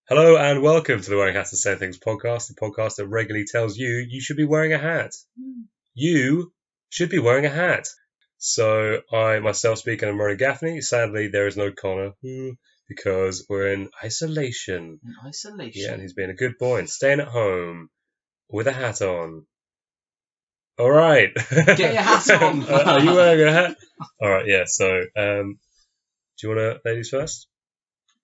Hello and welcome to the Wearing Hats and Saying Things podcast, the podcast that regularly tells you should be wearing a hat. You should be wearing a hat. So I myself speak, and I'm Ronan Gaffney. Sadly, there is no Connor because we're in isolation. Yeah, and he's being a good boy and staying at home with a hat on. All right. Get your hat on. Are you wearing a hat? All right, yeah. So do you want to ladies first?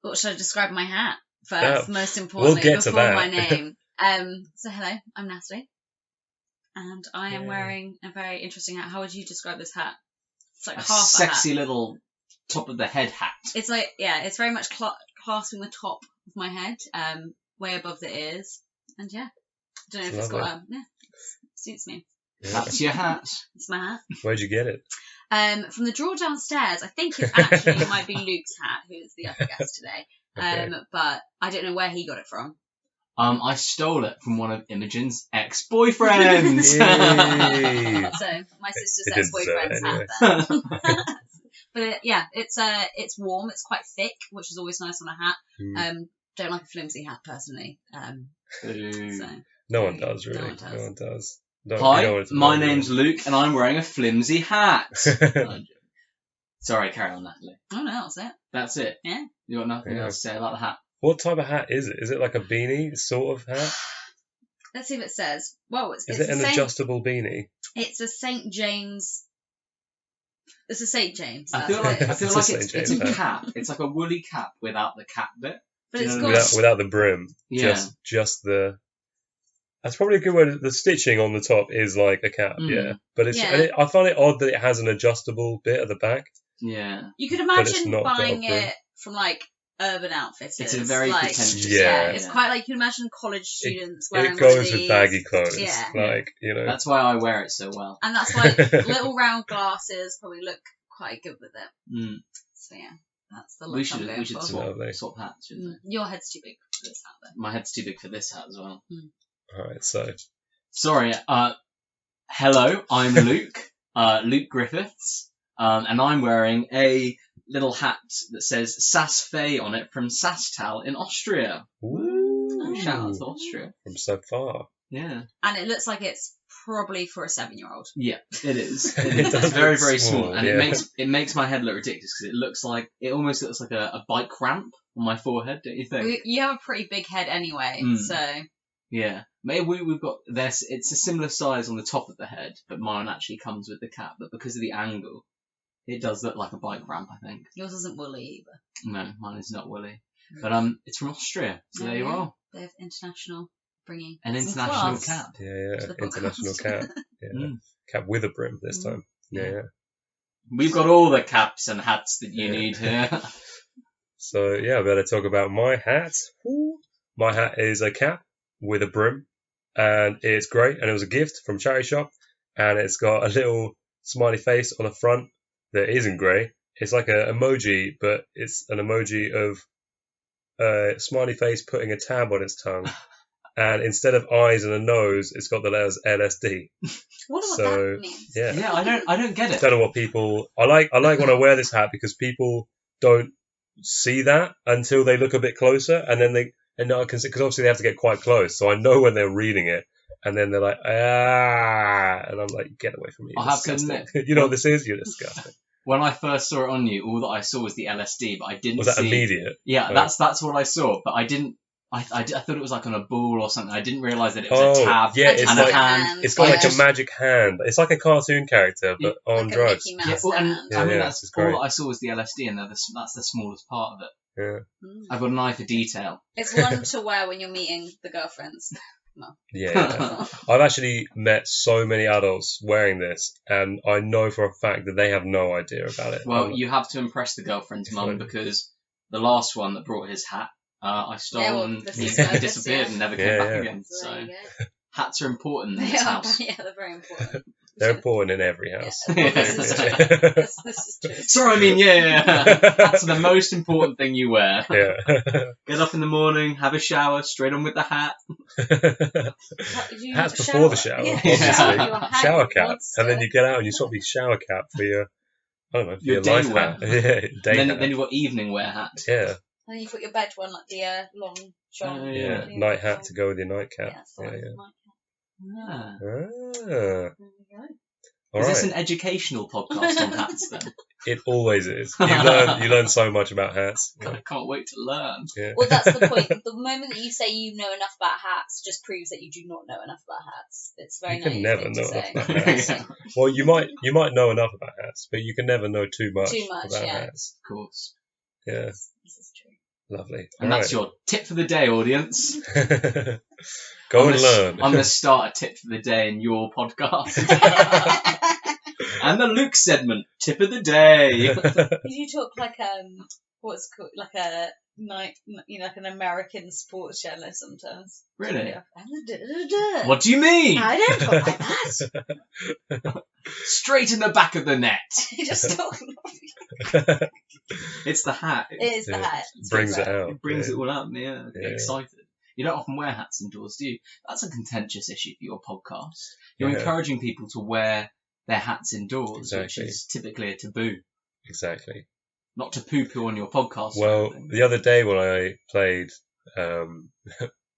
What should I describe my hat first? Most we'll importantly, get to before that. my name. So hello, I'm Natalie, and I am wearing a very interesting hat. How would you describe this hat? It's like a half sexy a hat. little top of the head hat. It's like it's very much clasping the top of my head, way above the ears, and I don't know if it's got suits me. Yeah. That's your hat. It's my hat. Where'd you get it? From the drawer downstairs. I think it might be Luke's hat, who's the other guest today. Okay. But I don't know where he got it from. I stole it from one of Imogen's ex-boyfriends. Yay. So my sister's It didn't ex-boyfriend's say hat then. But it's warm. It's quite thick, which is always nice on a hat. Don't like a flimsy hat personally. So No one does, really. No one does. No one does. Hi, my name's Luke, and I'm wearing a flimsy hat. Sorry, carry on, Natalie. Oh no, that's it. That's it. Yeah. You got nothing Yeah. else to say about the hat? What type of hat is it? Is it like a beanie sort of hat? Let's see if it says. Well, Is it an adjustable beanie? It's a St. James. It's a St. James. I feel like It's a St. it's a James cap. It's like a woolly cap without the cap bit. But it's you got know Without the brim. Yeah. Just the... That's probably a good way. The stitching on the top is like a cap, yeah. But it's. Yeah. And I find it odd that it has an adjustable bit at the back. Yeah. You could But it's imagine not got a buying brim. it from like Urban Outfitters. It's a very like, pretentious. Yeah. It's quite like you can imagine college students wearing It goes one of with these. baggy clothes. Yeah. Like, you know. That's why I wear it so well. And that's why little round glasses probably look quite good with it. Mm. So yeah, that's the look We I'm should going for. Lovely. swap hats, shouldn't we? Your head's too big for this hat though. My head's too big for this hat as well. Alright, so. Sorry. Hello, I'm Luke. Luke Griffiths. And I'm wearing a little hat that says Sass Fay on it from Sasstal in Austria. Ooh. Shout out to Austria. From so far. Yeah. And it looks like it's probably for a 7-year-old. Yeah, it is. It It's does very, look very small, small, and yeah. it makes my head look ridiculous because it almost looks like a bike ramp on my forehead, don't you think? You have a pretty big head anyway, so Yeah, maybe we've got this. It's a similar size on the top of the head, but mine actually comes with the cap. But because of the angle, it does look like a bike ramp, I think. yours isn't woolly either. No, mine is not woolly. But it's from Austria, so there you Yeah. are. They have international bringing An some international class. cap. Yeah, To the international podcast. cap. Yeah. Cap with a brim this time. Yeah. We've got all the caps and hats that you need here. So, yeah, I better talk about my hat. Ooh. My hat is a cap with a brim, and it's great, and it was a gift from charity shop, and it's got a little smiley face on the front that isn't grey. It's like an emoji, but it's an emoji of a smiley face putting a tab on its tongue, and instead of eyes and a nose, it's got the letters LSD. What So, that means? Yeah. Yeah, I don't get it. Don't know what people... I like when I wear this hat because people don't see that until they look a bit closer, and then because obviously they have to get quite close, so I know when they're reading it, and then they're like, and I'm like, get away from me. I have to admit, you know what this is? You're disgusting. When I first saw it on you, all that I saw was the LSD, but I didn't Was that see... immediate? Yeah, Oh. that's what I saw, but I didn't... I thought it was like on a ball or something. I didn't realise that it was a tab yeah, it's and a like hand. it's got I like just- a magic hand. It's like a cartoon character, but on Like a drugs. Mickey Yeah, Mouse well, and hand. Yeah, I mean, yeah, that's it's all great. that I saw was the LSD, and that's the smallest part of it. Yeah. I've got an eye for detail. It's one to wear when you're meeting the girlfriends. Yeah. I've actually met so many adults wearing this, and I know for a fact that they have no idea about it. Well, you have to impress the girlfriend's It's mum like- because the last one that brought his hat, I stole Yeah, well, and this he is focus, he disappeared yeah. and never came Yeah, back yeah. again. So So there you go. hats are important in They this are, house. yeah, they're very important. They're important in every house. Yeah, this is true. This is true. Sorry, I mean, yeah. Hats are the most important thing you wear. Yeah. Get up in the morning, have a shower, straight on with the hat. You Hats shower. before the shower, Yeah. obviously. Your hat Shower cap. monster. And then you get out and you swap your shower cap for your, I don't know, for Your your day life wear. hat. Yeah, day Then hat. you've got evening wear hats. Yeah. And then you've got your bed one, like the long John. Oh, Yeah, yeah. night hat to go with your nightcap. Yeah, so Yeah. Ah. There we go. All Is right. this an educational podcast on hats then? It always is. You learn so much about hats. God, I can't wait to learn. Yeah. Well, that's the point. The moment that you say you know enough about hats just proves that you do not know enough about hats. It's a very You can naive never thing know to say. enough about hats. Well, you might know enough about hats, but you can never know too much, Too much, about yeah. hats. Of course. Yeah, This is true. lovely. And that's your tip for the day, audience. Go I'm and gonna learn. I'm going to start a tip for the day in your podcast. And the Luke segment, tip of the day. You talk like what's it called, like a night, like an American sports channel sometimes. Really? Yeah. I'm the da-da-da-da. What do you mean? I don't talk like that. Straight in the back of the net. You just talk. It's the hat. It is the Yeah. hat. It's Brings it right. out. It brings yeah. it all out, yeah. Yeah. Excited. You don't often wear hats indoors, do you? That's a contentious issue for your podcast. You're Yeah. encouraging people to wear their hats indoors, which Exactly. is typically a taboo. Exactly. Not to poo-poo on your podcast. or Well, anything. the other day when I played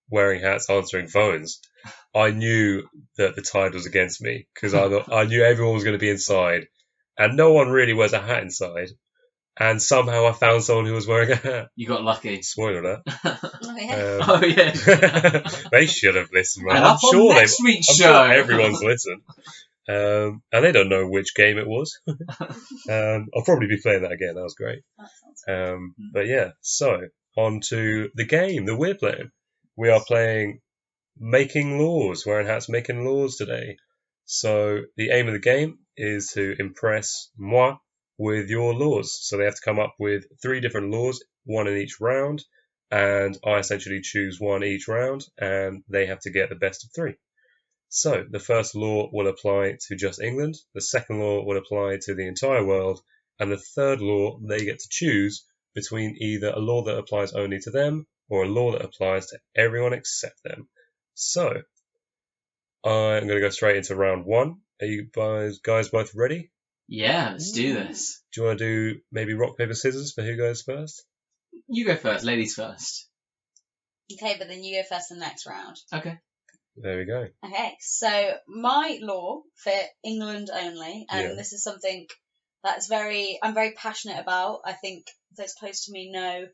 wearing hats, answering phones, I knew that the tide was against me because I knew everyone was going to be inside, and no one really wears a hat inside. And somehow I found someone who was wearing a hat. You got lucky. Spoiler alert. Oh, yeah. Oh, yeah. They should have listened. Right? And I'm up on sure next week's I'm show. sure everyone's listened. And they don't know which game it was. I'll probably be playing that again. That was great. That sounds But yeah, so on to the game that we're playing. We are playing Making Laws, wearing hats, making laws today. So the aim of the game is to impress moi with your laws. So they have to come up with 3 different laws, 1 in each round, and I essentially choose 1 each round, and they have to get the best of 3. So the first law will apply to just England, the second law will apply to the entire world, and the third law they get to choose between either a law that applies only to them or a law that applies to everyone except them. So I'm going to go straight into round 1. Are you guys both ready? Yeah, let's do this. Do you want to do maybe rock, paper, scissors for who goes first? You go first, ladies first. Okay, but then you go first in the next round. Okay. There we go. Okay, so my law for England only, and Yeah. this is something that's I'm very passionate about. I think those close to me know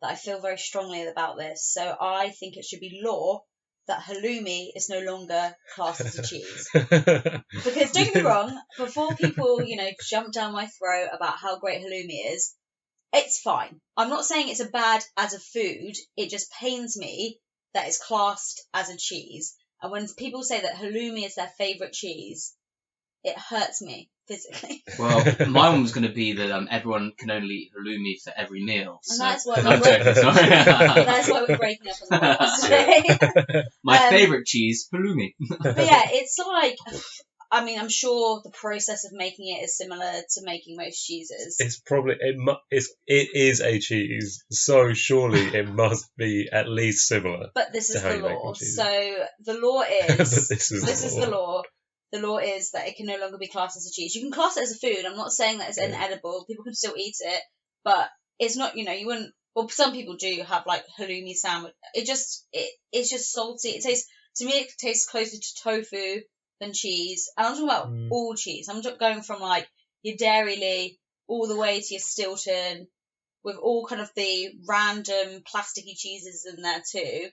that I feel very strongly about this. So I think it should be law that halloumi is no longer classed as a cheese. Because don't get me wrong, before people, jump down my throat about how great halloumi is, it's fine. I'm not saying it's a bad as a food. It just pains me that it's classed as a cheese. And when people say that halloumi is their favourite cheese, it hurts me physically. Well, my one was going to be that everyone can only eat halloumi for every meal. And So. that's why I'm joking, sorry. that's why we're breaking up on the laws today. My favourite cheese, halloumi. But yeah, it's like, I'm sure the process of making it is similar to making most cheeses. It's probably it is a cheese, so surely it must be at least similar. But this is how the you make law. the cheese. So the law is But this is the law. The law is that it can no longer be classed as a cheese. You can class it as a food. I'm not saying that it's inedible. People can still eat it, but it's not. You wouldn't. Well, some people do have like halloumi sandwich. It's just salty. It tastes closer to tofu than cheese. And I'm talking about all cheese. I'm just going from like your Dairy Lee all the way to your Stilton, with all kind of the random plasticky cheeses in there too.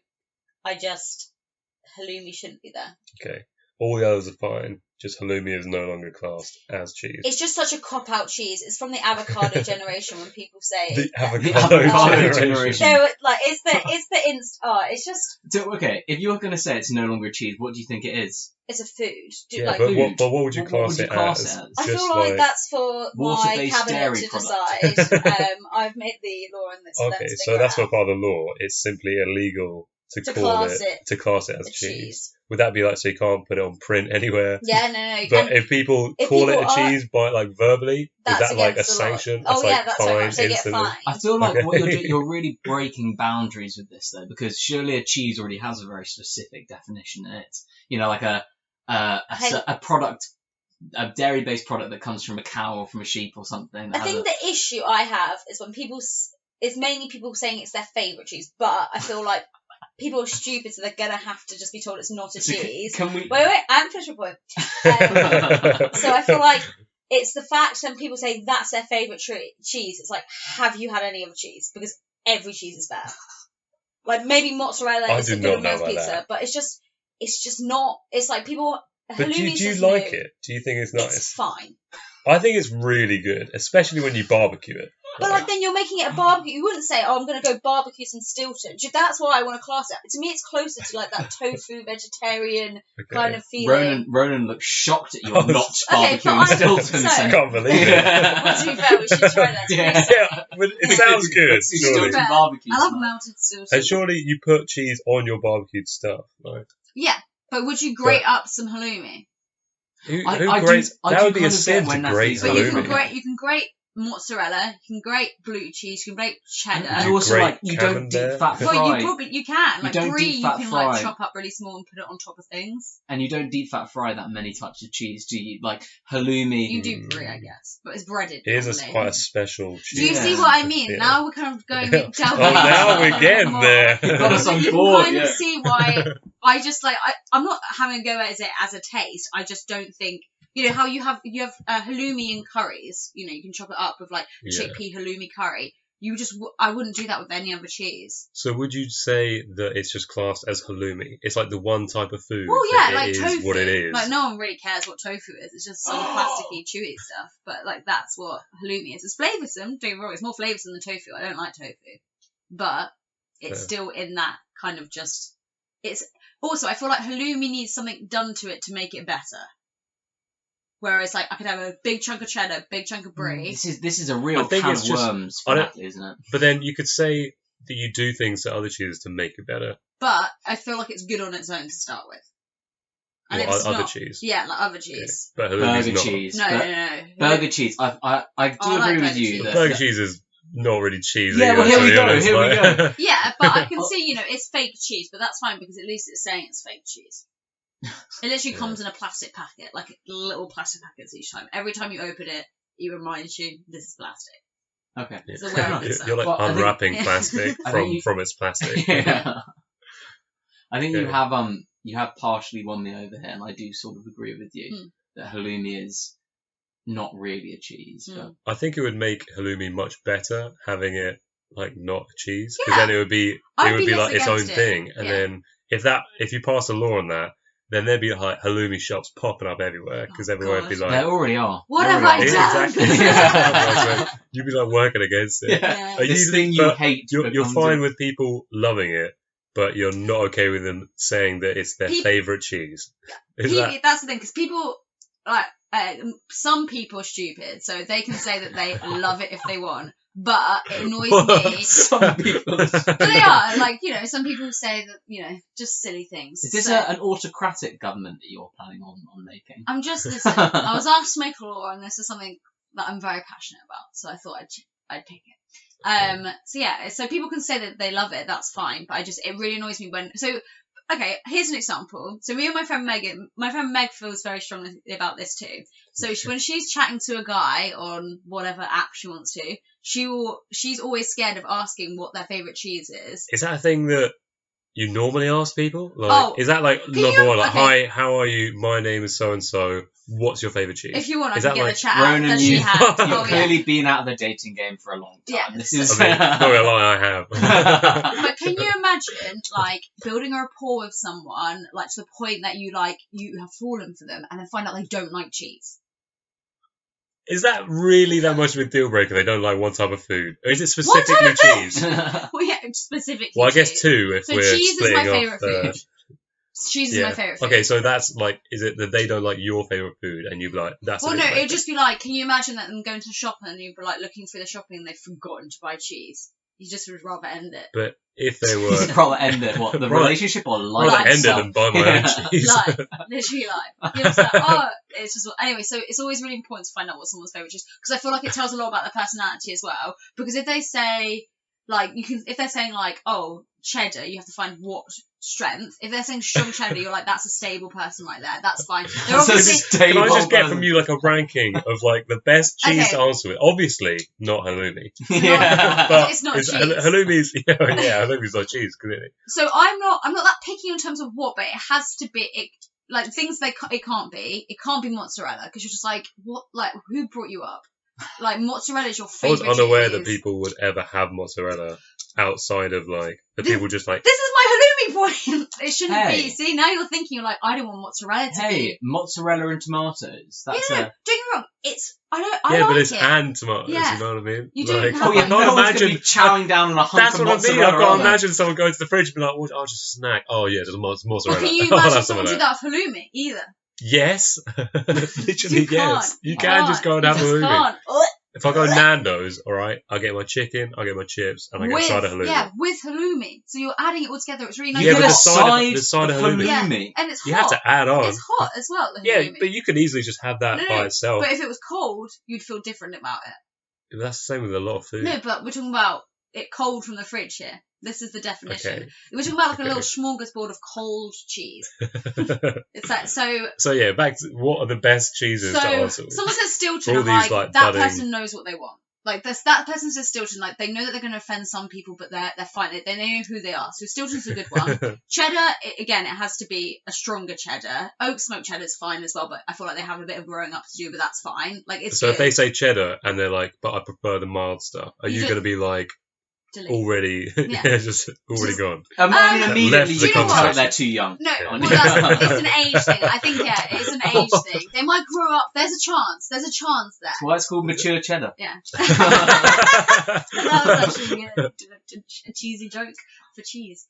Halloumi shouldn't be there. Okay. All the others are fine. Just halloumi is no longer classed as cheese. It's just such a cop-out cheese. It's from the avocado generation when people say The The avocado avocado generation. generation. So like it's just So, okay, if you're going to say it's no longer a cheese, what do you think it is? it's a food. Yeah, Like, but food. what would you What class would you it class as? it as? I Just feel like that's for my water-based cabinet dairy to product. decide. I've made the law in this. for them Okay, to so figure that's out. not part of the law. It's simply illegal to class it class it as a cheese. Would that be like so you can't put it on print anywhere? Yeah, no. But And if people if call it people a cheese by like verbally, is that's that like a against the law. sanction? Oh That's yeah, like that's fine very much. They get instantly? fined. I feel like what you're Okay. doing, you're really breaking boundaries with this though, because surely a cheese already has a very specific definition in it. Like a product, a dairy-based product that comes from a cow or from a sheep or something. I think the issue I have is when people it's mainly people saying it's their favourite cheese, but I feel like people are stupid, so they're gonna have to just be told it's not a cheese. Can we? Wait, I haven't finished my point. So I feel like it's the fact when people say that's their favourite cheese, it's like, have you had any other cheese? Because every cheese is better. Like, maybe mozzarella is a good American pizza, but it's just not, it's like people, But do you like it? Do you think it's nice? It's fine. I think it's really good, especially when you barbecue it. But like then you're making it a barbecue. You wouldn't say, "Oh, I'm going to go barbecue some Stilton." That's why I want to class it. To me, it's closer to like that tofu vegetarian kind of feeling. Ronan looks shocked at your not barbecuing but Stilton. I can't believe it. Well, to be fair, we should try that. Yeah, but it sounds good. Stilton barbecue. I love melted Stilton. And surely you put cheese on your barbecued stuff, right? Yeah, but would you grate up some halloumi? Who grates? That would be a sin to grate But halloumi. you can grate mozzarella, you can grate blue cheese, you can grate cheddar. And you also like you don't deep fat fry. Well, you can. Like brie, you can like chop up really small and put it on top of things. And you don't deep fat fry that many types of cheese, do you? Like halloumi. You do brie, I guess, but it's breaded. It is quite a special cheese. Do you see what I mean? Yeah. Now we're kind of going down. Now we're getting there. You've got us on you board. can kind of see why I just like I'm not having a go at it as a taste. I just don't think. You know how you have halloumi in curries. You know you can chop it up with like chickpea halloumi curry. I wouldn't do that with any other cheese. So would you say that it's just classed as halloumi? It's like the one type of food. Well, yeah, that like it is tofu. what it is. Like no one really cares what tofu is. It's just some plasticky, chewy stuff. But like that's what halloumi is. It's flavoursome. Don't get me wrong. It's more flavoursome than tofu. I don't like tofu, but it's still in that kind of just. It's also I feel like halloumi needs something done to it to make it better. Whereas, like, I could have a big chunk of cheddar, big chunk of brie. This is a real can of worms for Natalie, isn't it? But then you could say that you do things to other cheeses to make it better. But I feel like it's good on its own to start with. And well, other cheese. Yeah, like other cheese. Yeah. But burger not. cheese. No. Burger cheese. I do agree with you. Burger cheese is not really cheese. Yeah, well, here we go. Yeah, but I can see, it's fake cheese, but that's fine because at least it's saying it's fake cheese. It literally comes in a plastic packet, like little plastic packets each time. Every time you open it, it reminds you this is plastic. Okay. Yeah. You're like unwrapping plastic from its plastic. Yeah. I think you have partially won me over here, and I do sort of agree with you that halloumi is not really a cheese. But I think it would make halloumi much better having it like not a cheese, because then it would be like its own thing. And then if you pass a law on that, then there'd be like halloumi shops popping up everywhere because everyone would be like, there already are. What have I done? Exactly. You'd be like working against it. Yeah. This thing you hate. You're fine with people loving it, but you're not okay with them saying that it's their favourite cheese. That's the thing, because people like some people are stupid, so they can say that they love it if they want. But it annoys me. Some people. But they are like some people say that just silly things. Is this an autocratic government that you're planning on making? I'm just listen. I was asked to make a law, and this is something that I'm very passionate about, so I thought I'd pick it. So people can say that they love it. That's fine, but it really annoys me when Okay, here's an example. So me and my friend Meg feels very strongly about this too. So when she's chatting to a guy on whatever app she wants to, she's always scared of asking what their favourite cheese is. Is that a thing that you normally ask people? Like, is that like number one? Like, hi, how are you? My name is so and so. What's your favourite cheese? If you want, I is can get the chat out Ronan, that she had. You've clearly been out of the dating game for a long time. Yeah, this is. I mean, not gonna lie, I have. But can you imagine, like, building a rapport with someone, like, to the point that you have fallen for them, and then find out they don't like cheese? Is that really that much of a deal breaker? They don't like one type of food, or is it specifically cheese? Well, yeah, specifically. Well, I guess two. If so we're cheese is my favourite food. Cheese is my favourite food. Okay, so that's like, is it that they don't like your favourite food, and you'd be like, that's. Well, no, it'd just be like, can you imagine that them going to the shop and you'd be like looking through the shopping and they've forgotten to buy cheese? You just would rather end it. But if they were, you'd rather end it. What, the relationship or life? Rather end it than buy my own cheese. Life, literally life. You're just like, it's just anyway. So it's always really important to find out what someone's favourite cheese, because I feel like it tells a lot about their personality as well. Because if they say, Like, you can, if they're saying like, oh, cheddar, you have to find what strength. If they're saying strong cheddar, you're like, that's a stable person right there. That's fine. They're That's a obviously Can I stable just get person. from you like a ranking of like the best cheese to Okay. answer with? Obviously, not halloumi. Yeah. But it's not cheese. Halloumi's, yeah, halloumi's not cheese, clearly. So I'm not that picky in terms of what, but it has to be like things it can't be. It can't be mozzarella because you're just like, what? Like, who brought you up? Like, mozzarella is your I was favorite. unaware cheese. that people would ever have mozzarella outside of like the people just like. This is my halloumi point. It shouldn't Hey. be. See, now you're thinking, you're like, I don't want mozzarella to Hey, be. mozzarella and tomatoes. That's Yeah, no, a. don't get me wrong. It's I Yeah, like but it's it. and tomatoes. Yeah. You know what I mean? You don't like, have- Oh yeah, I no can't one's gonna be imagine. chowing down on a hunk That's of what I mean. mozzarella. I can't are they? imagine someone going to the fridge and be like, "Well, I'll just snack." Oh yeah, there's mozzarella. Well, can you I'll imagine have some someone of do that. that with halloumi either? Yes, literally You can't. yes. You can just go and have You just halloumi. can't. Ugh. If I go Nando's, all right, I get my chicken, I get my chips, and I get a side of halloumi. Yeah, with halloumi. So you're adding it all together. It's really nice. Yeah, You but get the a side side of of halloumi. Yeah. halloumi. And it's You hot. have to add on. It's hot as well. The Yeah, halloumi. but you could easily just have that No, by no, itself. But if it was cold, you'd feel different about it. That's the same with a lot of food. No, but we're talking about it cold from the fridge here. This is the definition. Okay. We're talking about like Okay. a little smorgasbord of cold cheese. It's like so. So yeah, back to what are the best cheeses to So answer with? someone says Stilton, All I'm these, like, like, that budding- person knows what they want. Like that person says Stilton, like they know that they're going to offend some people, but they're fine. They know who they are. So Stilton's a good one. Cheddar, again, it has to be a stronger cheddar. Oak smoked cheddar is fine as well, but I feel like they have a bit of growing up to do, but that's fine. Like it's So good. if they say cheddar and they're like, but I prefer the mild stuff, are You you just- going to be like Delete. already, Yeah. just already Just- gone? I mean, Left immediately the you can tell conversation. they're too young. No, Yeah. well, it's an age thing. I think, yeah, it's an age thing. They might grow up. There's a chance there. That's why it's called mature cheddar. Yeah. That was actually a cheesy joke for cheese.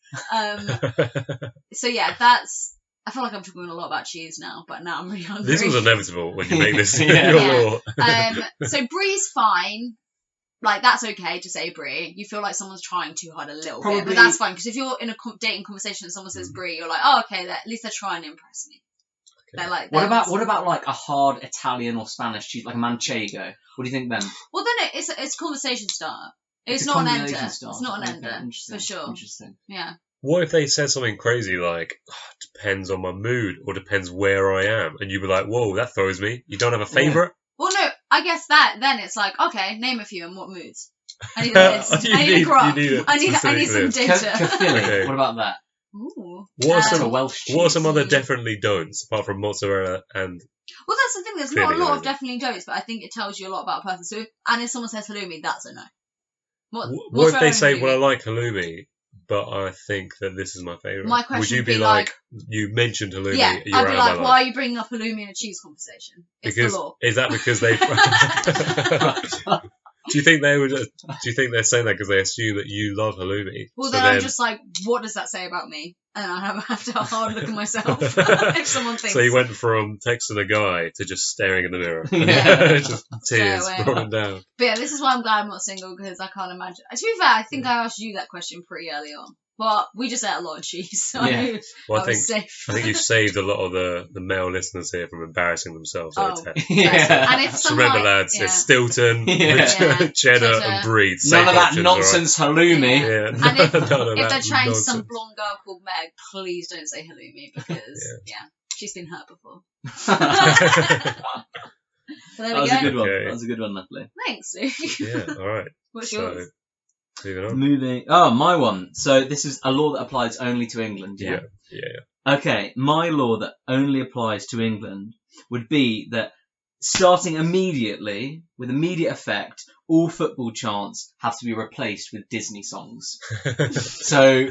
So yeah, I feel like I'm talking a lot about cheese now, but now I'm really hungry. This was inevitable when you make this Yeah. your Yeah. law. So brie's fine. Like, that's okay to say brie. You feel like someone's trying too hard a little bit, Probably- but that's fine, because if you're in a dating conversation and someone says brie, you're like, oh, okay, at least they're trying to impress me. They're like, What about like a hard Italian or Spanish cheese, like a manchego? What do you think then? Well, then it's a conversation starter. It's a not an conversation ender. starter. It's not an Okay, ender, interesting, for sure. Interesting. Yeah. What if they said something crazy like, depends on my mood or depends where I am? And you'd be like, whoa, that throws me. You don't have a favourite? Well, no, I guess then it's like, okay, name a few and what moods. I need a list. You I need a need- graph. you need a I need specific some list. data. Cathilly, Okay. what about that? Ooh. What are That's some a Welsh cheese. What are some other cheese. definitely don'ts apart from mozzarella and Well, that's the thing. There's Clearly not a lot not. of definitely don'ts, but I think it tells you a lot about a person. So, if someone says halloumi, that's a no. what if mozzarella they and say, halloumi? well, I like halloumi, but I think that this is my favourite? My question Would you would be be like, you mentioned halloumi, Yeah, you're I'd be out like, of my why life. are you bringing up halloumi in a cheese conversation? It's Because the law. is that because they? Do you think they would? Do you think they're saying that because they assume that you love halloumi? Well, So then I'm just like, what does that say about me? And I have to have a hard look at myself if someone thinks. So you went from texting a guy to just staring in the mirror, Yeah. just tears away. rolling down. But yeah, this is why I'm glad I'm not single, because I can't imagine. To be fair, I think I asked you that question pretty early on. But we just ate a lot of cheese, so Yeah. I knew Well, I was safe. I think you've saved a lot of the male listeners here from embarrassing themselves. Oh. over text. Yeah. And if Just someone, remember, lads, yeah. it's Stilton, Yeah. Yeah. cheddar, Cheddar. and brie. Safe None of that options, all right? nonsense halloumi. Yeah. Yeah, And if, none of if that they're trying nonsense. some blonde girl called Meg, please don't say halloumi, because yeah, she's been hurt before. So there That we was go. a good one. Okay. That was a good one, Natalie. Thanks, Luke. Yeah, all right. What's So, yours? moving on. Moving. Oh, my one. So this is a law that applies only to England. Yeah. Yeah. Okay, my law that only applies to England would be that starting immediately, with immediate effect, all football chants have to be replaced with Disney songs. So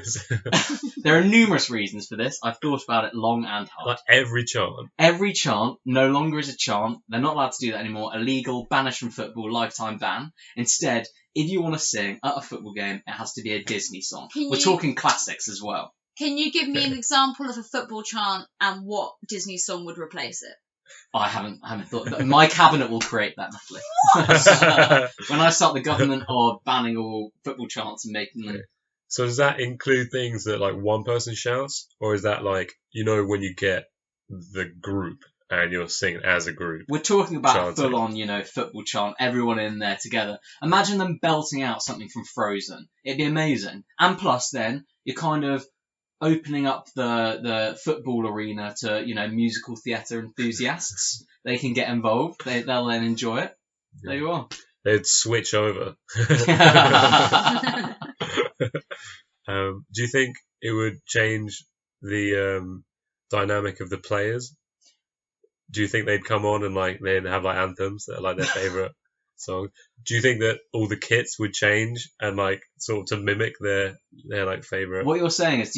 there are numerous reasons for this. I've thought about it long and hard. Like every chant. Every chant no longer is a chant. They're not allowed to do that anymore. Illegal, banished from football, lifetime ban. Instead, if you want to sing at a football game, it has to be a Disney song. Can We're you- talking classics as well. Can you give me an example of a football chant and what Disney song would replace it? I haven't thought that. My cabinet will create that, Natalie. When I start the government of banning all football chants and making them. So does that include things that like one person shouts, or is that like, you know, when you get the group and you're singing as a group. We're talking about Chanting. full on, football chant, everyone in there together. Imagine them belting out something from Frozen. It'd be amazing. And plus then, you're kind of opening up the football arena to, musical theatre enthusiasts. They can get involved. They'll then enjoy it. There you are. They'd switch over. Do you think it would change the dynamic of the players? Do you think they'd come on and they'd have anthems that are their favourite songs? Do you think that all the kits would change and sort of to mimic their favourite? What you're saying is,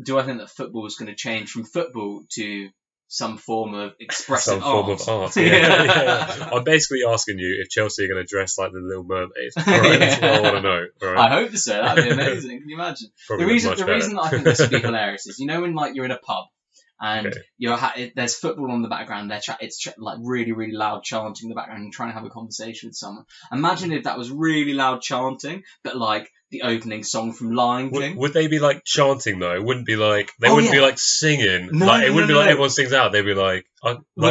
do I think that football is going to change from football to some form of expressive Some form of art. Yeah. I'm basically asking you if Chelsea are going to dress like the Little Mermaid. Right? That's what I want to know. Right? I hope so. That'd be amazing. Can you imagine? Probably The reason much that I think this would be hilarious is, when you're in a pub and Okay. there's football on the background, it's really, really loud chanting in the background, and you're trying to have a conversation with someone. Imagine if that was really loud chanting, but the opening song from Lion King. Would they be chanting though? It wouldn't be they wouldn't be singing. No, it wouldn't be no. everyone sings out. They'd be We're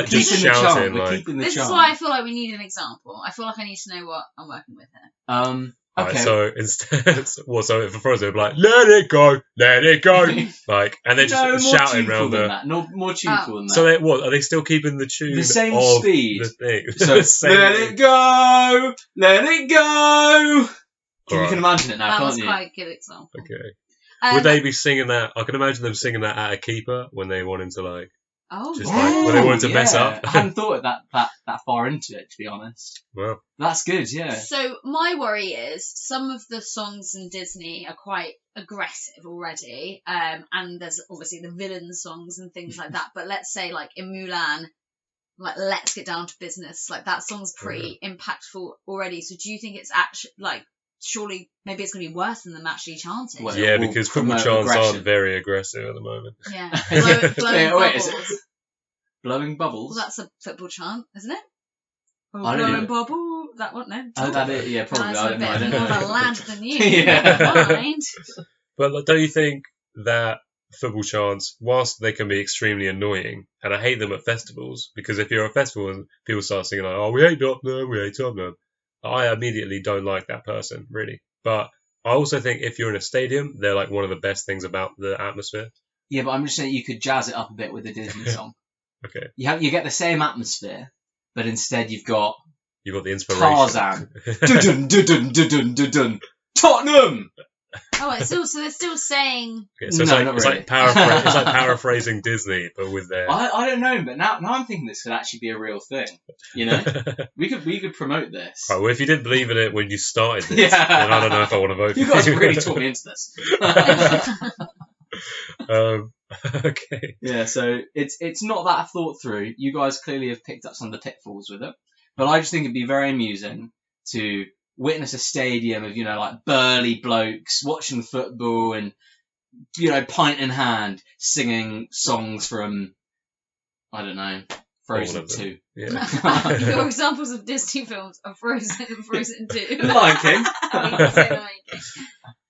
just keeping the chant. shouting. We're keeping the This chant. is why I feel like we need an example. I feel like I need to know what I'm working with here. Okay. Right, so instead, so for Frozen, it'd be let it go, and then No, just more shouting tuneful around than the. that. No, more tuneful than that. So are they still keeping the tune? The same of speed. The thing? So, The same let thing. it go, let it go. You Alright. can imagine it now, That can't was you? quite a good example. Okay. Would they be singing that? I can imagine them singing that at a keeper when they want him to Oh, just yeah. when they wanted to mess up. I hadn't thought of that far into it, to be honest. Well, That's good, yeah. So my worry is some of the songs in Disney are quite aggressive already, and there's obviously the villain songs and things like that. But let's say in Mulan, let's get down to business. That song's pretty impactful already. So do you think it's actually surely maybe it's going to be worse than them actually chanting? Well, yeah, will because football promote chants aggression. aren't very aggressive at the moment. Yeah, Yeah, blowing wait, is bubbles. Blowing bubbles? Well, that's a football chant, isn't it? Oh, I don't blowing know. bubble. That one, no. Oh, that is, yeah, probably. I don't know. I don't More of a know. lad than you. Yeah. Never mind. But don't you think that football chants, whilst they can be extremely annoying, and I hate them at festivals, because if you're at a festival and people start singing oh, we hate Tottenham, we hate Tottenham, I immediately don't like that person, really. But I also think if you're in a stadium, they're one of the best things about the atmosphere. Yeah, but I'm just saying you could jazz it up a bit with a Disney song. Okay. You get the same atmosphere, but instead you've got You've got the inspiration. Tarzan. Dun dun dun dun dun dun dun. Tottenham. Oh, so they're still saying. Okay, so No, it's not it's really. it's like paraphrasing Disney, but with their. I don't know, but now I'm thinking this could actually be a real thing. We could promote this. Right, well, if you didn't believe in it when you started this, Yeah. then I don't know if I want to vote for You guys really talked me into this. Okay. Yeah, so it's not that thought through. You guys clearly have picked up some of the pitfalls with it, but I just think it'd be very amusing to witness a stadium of burly blokes watching football and pint in hand singing songs from I don't know Frozen All of them. 2. Yeah. Your examples of Disney films are Frozen and Frozen 2. Lion King. Oh, you can say Lion King.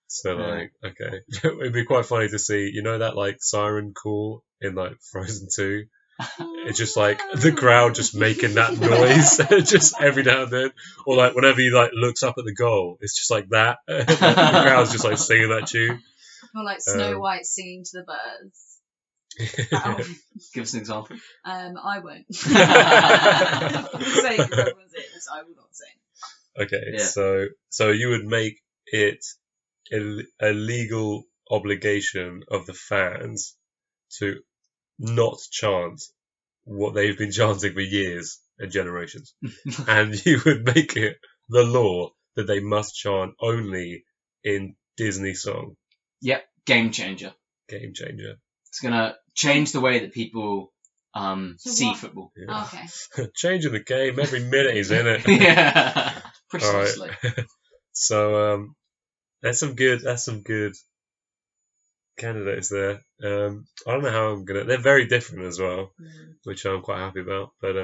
So Yeah. okay, it'd be quite funny to see, that siren call in Frozen 2. It's just the crowd just making that noise just every now and then, or whenever he looks up at the goal, it's just that. The crowd's just singing that tune. Or Snow White singing to the birds. Oh, Give us an example. I won't. For the sake of everyone's ears, I will not sing. Okay, Yeah. so you would make it a legal obligation of the fans to not chant what they've been chanting for years and generations, and you would make it the law that they must chant only in Disney song. Yep, game changer. Game changer. It's gonna change the way that people So see what- football. Yeah. Okay. Changing the game every minute he's in it. Yeah, precisely. So that's some good candidates there. I don't know how I'm gonna. They're very different as well, which I'm quite happy about. But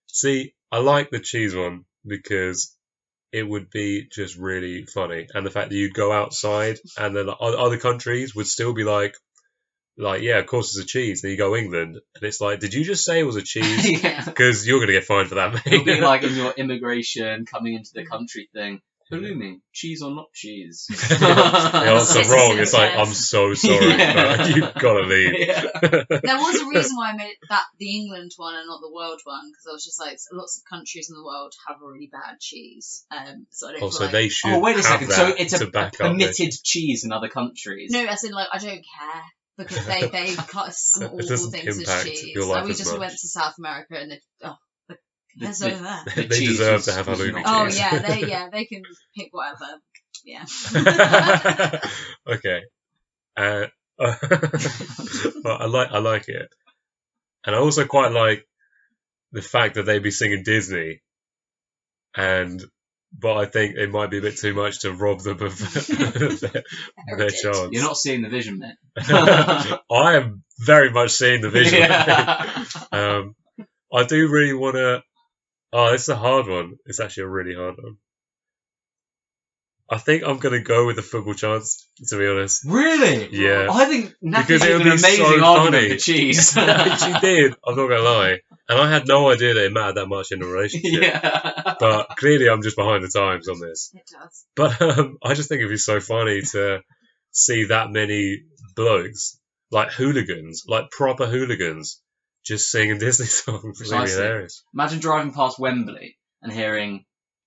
see, I like the cheese one because it would be just really funny, and the fact that you'd go outside and then other countries would still be like, yeah, of course it's a cheese. Then you go England, and it's like, did you just say it was a cheese? Yeah. Because you're gonna get fined for that, mate. It'll be like in your immigration coming into the country thing. Halloumi, cheese or not cheese? The answer Yes, wrong. yes, It's like, yes. I'm so sorry, Yeah. but you've got to leave. Yeah. There was a reason why I made that the England one and not the world one, because I was just like, lots of countries in the world have a really bad cheese. So I don't feel Also, like... they should. Oh, wait a have second. that So it's to a back up their- permitted cheese in other countries? No, as in, like, I don't care. Because they cut small It doesn't things as impact cheese. your life Like, we as just much. went to South America and there's The- over there. The They cheese deserve was- to have was halloumi not- Oh cheese. they can pick whatever. Yeah. Okay. But I like it, and I also quite like the fact that they be singing Disney, but I think it might be a bit too much to rob them of their Heritage. chance. You're not seeing the vision, mate. I am very much seeing the vision. Yeah. I do really want to. Oh, it's a hard one. It's actually a really hard one. I think I'm going to go with the football chance, to be honest. Really? Yeah. I think Natalie Because it gave would an be so amazing argument funny. for cheese. She did, I'm not going to lie. And I had no idea that it mattered that much in a relationship. Yeah. But clearly I'm just behind the times on this. It does. But I just think it'd be so funny to see that many blokes, like hooligans, like proper hooligans, just singing Disney songs. It'd be Precisely. hilarious. Imagine driving past Wembley and hearing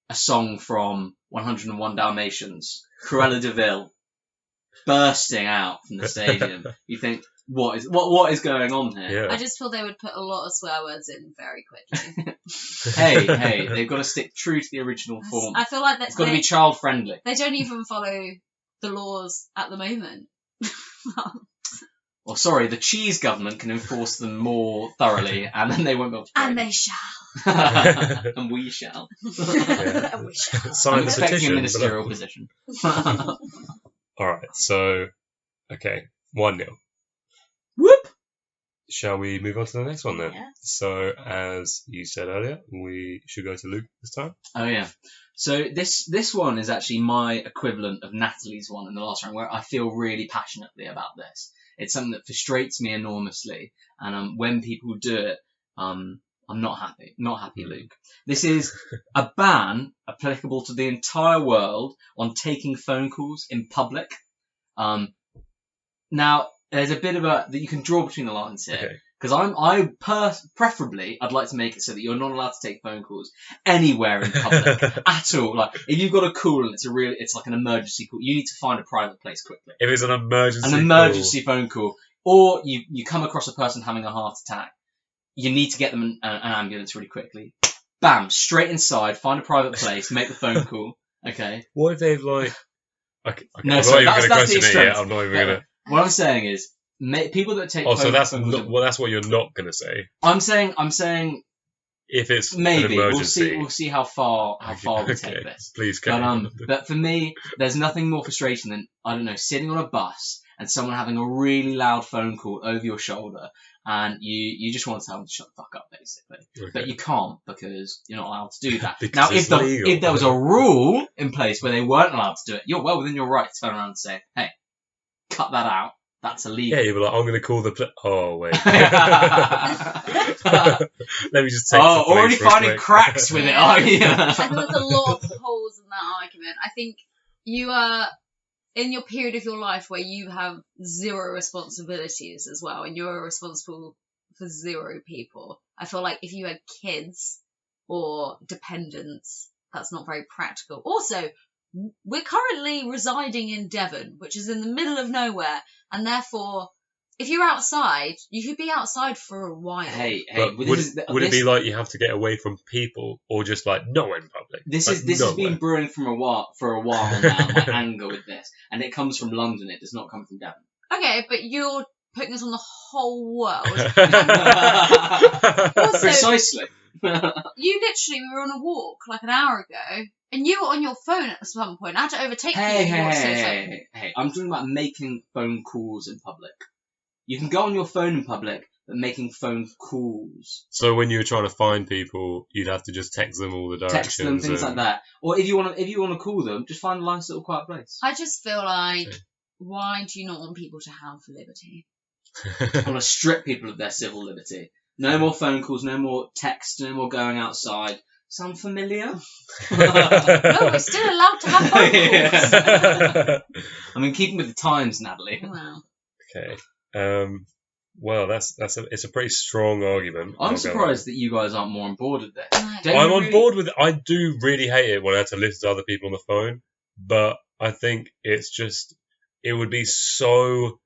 a song from 101 Dalmatians, Cruella de Vil, bursting out from the stadium. You think, what is going on here? Yeah. I just feel they would put a lot of swear words in very quickly. Hey, they've got to stick true to the original form. I feel like It's got to be child friendly. they don't even follow the laws at the moment. Well, sorry, the cheese government can enforce them more thoroughly, and then they won't be able to. And break they shall. them. And we shall. Yeah. And we shall. Sign I'm the expecting petition. a ministerial position. Alright, so, okay, 1-0. Whoop! Shall we move on to the next one then? Yeah. So, as you said earlier, we should go to Luke this time. Oh yeah. So this one is actually my equivalent of Natalie's one in the last round, where I feel really passionately about this. It's something that frustrates me enormously, and when people do it, I'm not happy. Not happy, Luke. This is a ban applicable to the entire world on taking phone calls in public. Now, there's a bit of that you can draw between the lines here. Okay. Because preferably, I'd like to make it so that you're not allowed to take phone calls anywhere in public at all. Like, if you've got a call and it's like an emergency call, you need to find a private place quickly. If it's an emergency An emergency phone call, or you come across a person having a heart attack, you need to get them an ambulance really quickly. Bam, straight inside, find a private place, make the phone call. Okay. What if they've like... Okay, No, I'm sorry, not even going that's to the question it extent. yet. I'm not even Yeah. going to... What I'm saying is, people that take Oh, so that's phone calls. not, well, that's what you're not going to say. I'm saying If it's maybe an emergency. we'll see how far we take Okay, this. please go. But for me, there's nothing more frustrating than, I don't know, sitting on a bus and someone having a really loud phone call over your shoulder, and you just want to tell them to shut the fuck up, basically. Okay. But you can't, because you're not allowed to do that. Because Now, it's legal. if there was a rule in place where they weren't allowed to do it, you're well within your right to turn around and say, hey, cut that out. That's illegal. Yeah, you'd be like, I'm going to call the... Oh, wait. Oh, Let me just take the police already real finding quick. cracks with it, are you? I think there's a lot of holes in that argument. I think you are in your period of your life where you have zero responsibilities as well, and you're responsible for zero people. I feel like if you had kids or dependents, that's not very practical. Also, we're currently residing in Devon, which is in the middle of nowhere, and therefore, if you're outside, you could be outside for a while. Hey, But would it be like you have to get away from people, or just like no one in public? This Like, has nowhere. been brewing for a while now. My anger with this, and it comes from London. It does not come from Devon. Okay, but you're putting this on the whole world. Also, Precisely. you literally were on a walk like an hour ago, and you were on your phone at some point. I had to overtake you. Hey! I'm talking about making phone calls in public. You can go on your phone in public, but making phone calls, So when you were trying to find people, you'd have to just text them all the directions. text them, things like that. Or if you want to call them, just find a nice little quiet place. I just feel like, Okay. why do you not want people to have liberty? I want to strip people of their civil liberty. No more phone calls, no more text, no more going outside. Sound familiar? No, we're still allowed to have phone calls. Yeah. I mean, keeping with the times, Natalie. Wow. Okay. Well, it's a pretty strong argument. I'm surprised that you guys aren't more on board with this. No. I'm on board with it. I do really hate it when I have to listen to other people on the phone, but I think it would be so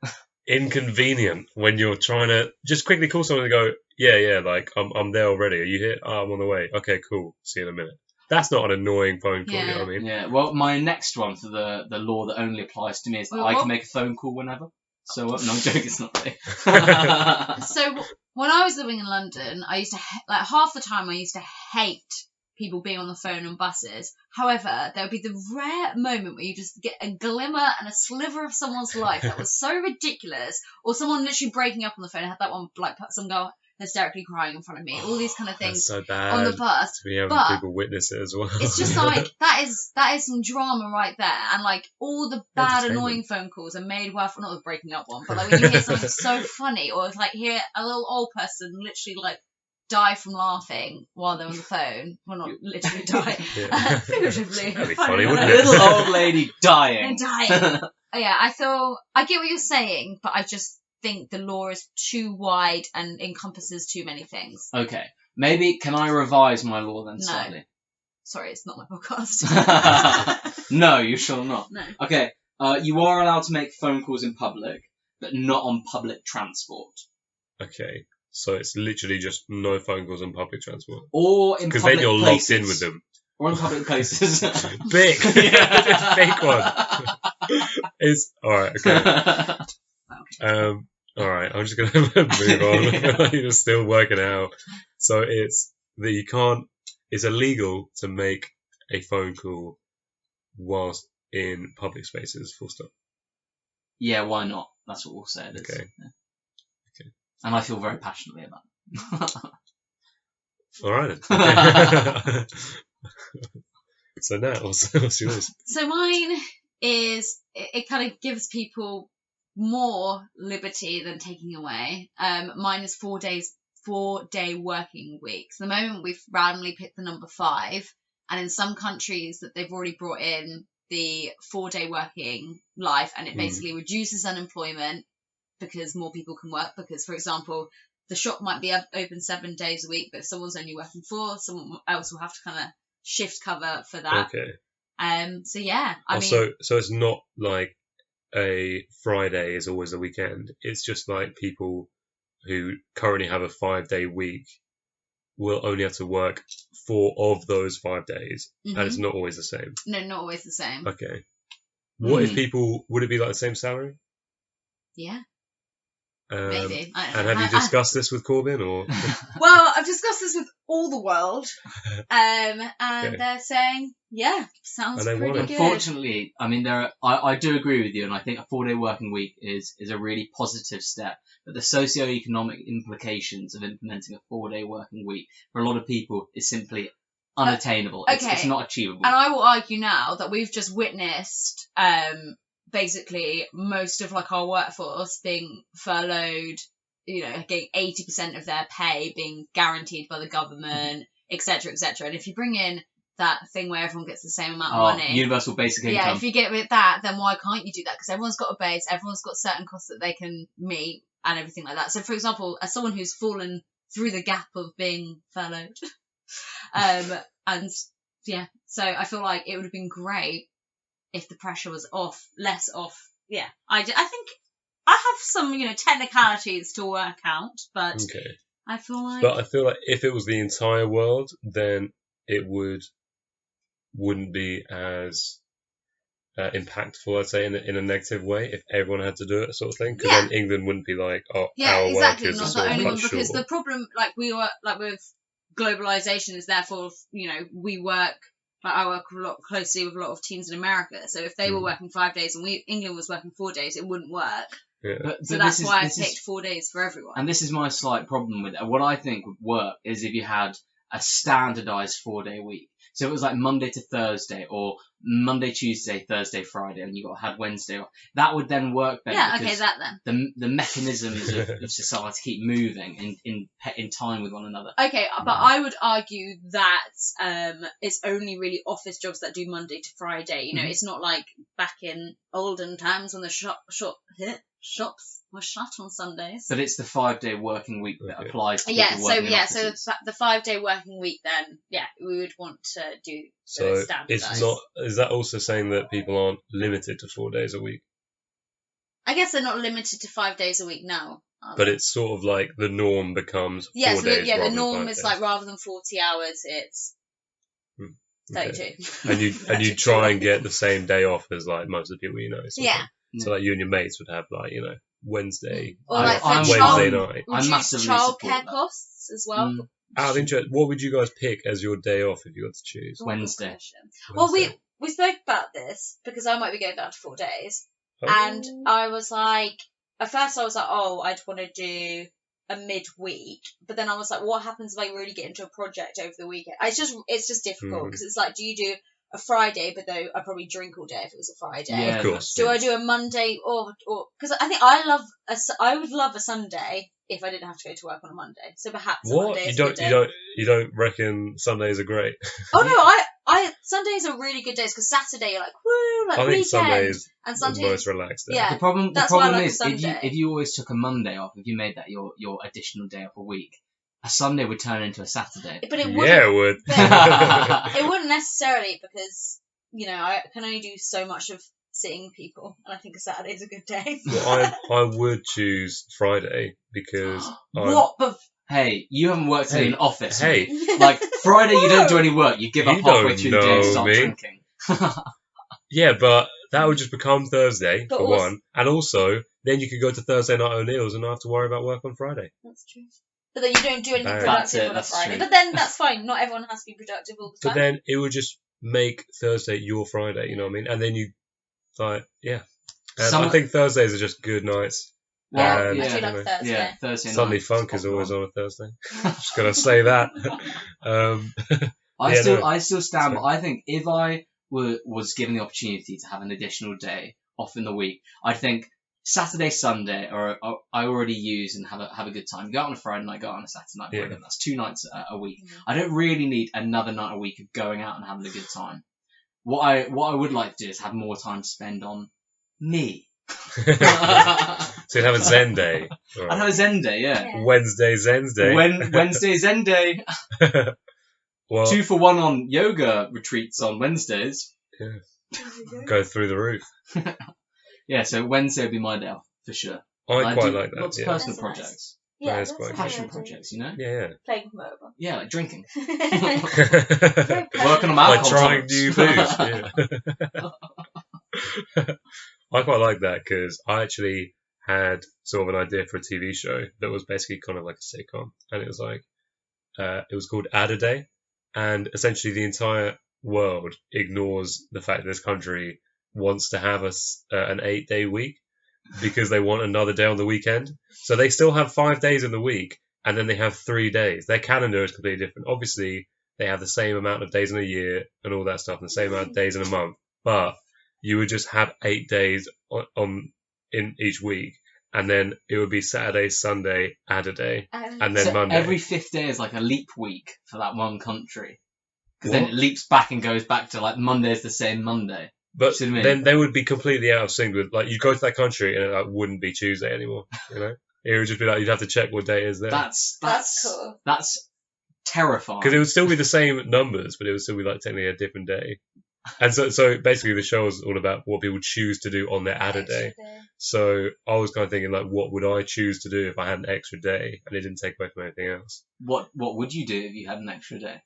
inconvenient when you're trying to just quickly call someone and go, yeah, like I'm there already. Are you here? Oh, I'm on the way. Okay, cool. See you in a minute. That's not an annoying phone call. You know what I mean? Yeah. Well, my next one for the law that only applies to me is that I can make a phone call whenever. So no, I'm joking. It's not really. So when I was living in London, I used to half the time I used to hate people being on the phone on buses. However, there would be the rare moment where you just get a glimmer and a sliver of someone's life that was so ridiculous, or someone literally breaking up on the phone. I had that one, like some girl hysterically crying in front of me. All these kind of things. That's so bad on the bus. To be having But people witness it as well. it's just like that is some drama right there, and like all the bad annoying phone calls are made worth. Not the breaking up one, but like when you hear something so funny, or like hear a little old person literally like die from laughing while they're on the phone. Well, not literally die, figuratively. That'd be funny, wouldn't A it? little old lady dying. They're dying. Yeah, I get what you're saying, but I just think the law is too wide and encompasses too many things. Okay, maybe can I revise my law then No. slightly? Sorry, it's not my podcast. No, you shall not. No. Okay, you are allowed to make phone calls in public, but not on public transport. Okay, so it's literally just no phone calls on public transport. Or in Because public then you're places. locked in with them. Or in public places. Big! Big one! It's alright, okay. Alright, I'm just gonna move on. You're still working out. So it's illegal to make a phone call whilst in public spaces, full stop. Yeah, why not? That's what we'll say it is. Okay. Yeah. Okay. And I feel very passionately about it. Alright then. So now, what's yours? So mine is, it kind of gives people more liberty than taking away. Mine is 4-day working weeks. The moment we've randomly picked the number 5, and in some countries that they've already brought in the 4-day working life, and it basically reduces unemployment because more people can work. Because, for example, the shop might be open 7 days a week, but if someone's only working 4, someone else will have to kind of shift cover for that. Okay. So yeah, I mean, so it's not like a Friday is always the weekend. It's just like people who currently have a 5-day week will only have to work 4 of those 5 days, and it's not always the same. No, not always the same. Okay. What if people? Would it be like the same salary? Yeah. Maybe. And have you discussed this with Corbyn or? Well, I've discussed this with all the world, and they're saying, yeah, sounds pretty good. Unfortunately, I mean, I do agree with you, and I think a 4-day working week is a really positive step. But the socio-economic implications of implementing a 4-day working week for a lot of people is simply unattainable. It's not achievable. And I will argue now that we've just witnessed basically most of like our workforce being furloughed, getting 80% of their pay being guaranteed by the government, etc., etc. And if you bring in that thing where everyone gets the same amount of money, universal basic income. Yeah, if you get with that, then why can't you do that? Because everyone's got a base, everyone's got certain costs that they can meet and everything like that. So, for example, as someone who's fallen through the gap of being furloughed, so I feel like it would have been great if the pressure was less off. Yeah, I think I have some, technicalities to work out, but okay. I feel like if it was the entire world, then it wouldn't be as impactful, I'd say, in a negative way if everyone had to do it, sort of thing. Because then England wouldn't be like, our exactly, work is not sort the of only one. cut Because short. the problem, with globalization, is therefore, we work. I work a lot closely with a lot of teams in America. So if they were working 5 days and England was working 4 days, it wouldn't work. Yeah. So that's why I picked 4 days for everyone. And this is my slight problem with it. What I think would work is if you had a standardized 4-day week. So it was like Monday to Thursday, or Monday, Tuesday, Thursday, Friday, and you had Wednesday off. That would then work better. Yeah, okay, because that then. the mechanisms of society keep moving in time with one another. Okay, but I would argue that it's only really office jobs that do Monday to Friday. You know, it's not like back in olden times when the shops were shut on Sundays. But it's the 5-day working week that applies to Yeah, people so working in yeah, so offices. the 5-day working week then, yeah, we would want to do So standardized. it's not. Is that also saying that people aren't limited to 4 days a week? I guess they're not limited to 5 days a week now. But it's sort of like the norm becomes 4 yeah, so days. yeah, rather the than norm 5 is days. like rather than 40 hours, it's Okay. 32. And you 32. try and get the same day off as like most of the people you know. sort of Yeah. thing. So like you and your mates would have like Wednesday, Or like for I'm Wednesday child, night. I reduce massively support childcare that. costs as well. Mm. Out of interest, what would you guys pick as your day off if you got to choose? Oh, good Wednesday. question. Well, Wednesday. we spoke about this because I might be going down to 4 days. Oh. And I was like, at first I was like, oh, I'd want to do a midweek. But then I was like, what happens if I really get into a project over the weekend? It's just difficult because it's like, do you do a Friday, but though I'd probably drink all day if it was a Friday. Yeah, Of course. Do I do a Monday or because I think I would love a Sunday if I didn't have to go to work on a Monday. So perhaps a What Monday you is a good don't day. you don't reckon Sundays are great? Oh no, I Sundays are really good days because Saturday you're like woo, like I think weekend, Sundays and the Sundays most relaxed day. yeah. The problem That's why I like is a if Sunday. you always took a Monday off, if you made that your additional day off a week, a Sunday would turn into a Saturday. But it wouldn't. Yeah, it would. But it wouldn't necessarily because I can only do so much of seeing people, and I think a Saturday's a good day. Well, I would choose Friday because What the? Hey, you haven't worked in an office. Hey, Like Friday, you don't do any work. You give up You halfway don't through the day and know start me. drinking. yeah, but that would just become Thursday But for also- one, and also then you could go to Thursday night O'Neill's and not have to worry about work on Friday. That's true. But then you don't do anything That's productive it, on a that's Friday. true. But then that's fine. Not everyone has to be productive all the But time. then it would just make Thursday your Friday. You know what I mean? And then you And Some- I think Thursdays are just good nights. Yeah, And, I do like anyway, Thursday. Yeah, Thursday night. Sunday Funk is always on a Thursday. Just gonna say that. I Yeah, still no. I still stand. So- But I think if I was given the opportunity to have an additional day off in the week, I think Saturday, Sunday, or I already use and have a good time. Go out on a Friday night, go out on a Saturday night. Yeah. Whatever. That's 2 nights a week. Mhm. I don't really need another night a week of going out and having a good time. What I would like to do is have more time to spend on me. So you'd have a Zen day. Or I'd have a Zen day, yeah. Yeah. Wednesday Zen's day. Wednesday Zen day. Well, 2 for 1 on yoga retreats on Wednesdays. go through the roof. Yeah, so Wednesday would be my day off, for sure. I do quite like that. Lots of Yeah. personal That's nice. projects. Yeah, That's that's quite a Passion good idea. projects, you know? Yeah. Playing with mobile. Yeah, like drinking. yeah. Working on my Like alcohol trying tolerance. new booze. Yeah. I quite like that because I actually had sort of an idea for a TV show that was basically kind of like a sitcom, and it was like it was called Add a Day, and essentially the entire world ignores the fact that this country wants to have an 8-day week because they want another day on the weekend. So they still have 5 days in the week, and then they have 3 days. Their calendar is completely different. Obviously, they have the same amount of days in a year and all that stuff, and the same amount of days in a month. But you would just have 8 days in each week, and then it would be Saturday, Sunday, add a day, and then So Monday. every 5th day is like a leap week for that one country. Because then What? it leaps back and goes back to like Monday's the same Monday. But See what I mean? then they would be completely out of sync with, like, you'd go to that country and it like, wouldn't be Tuesday anymore, you know? It would just be like, you'd have to check what day it is there. That's cool. That's terrifying. Because it would still be the same numbers, but it would still be like technically a different day. And so basically the show is all about what people choose to do on their add a day. So I was kind of thinking, like, what would I choose to do if I had an extra day and it didn't take away from anything else? What would you do if you had an extra day?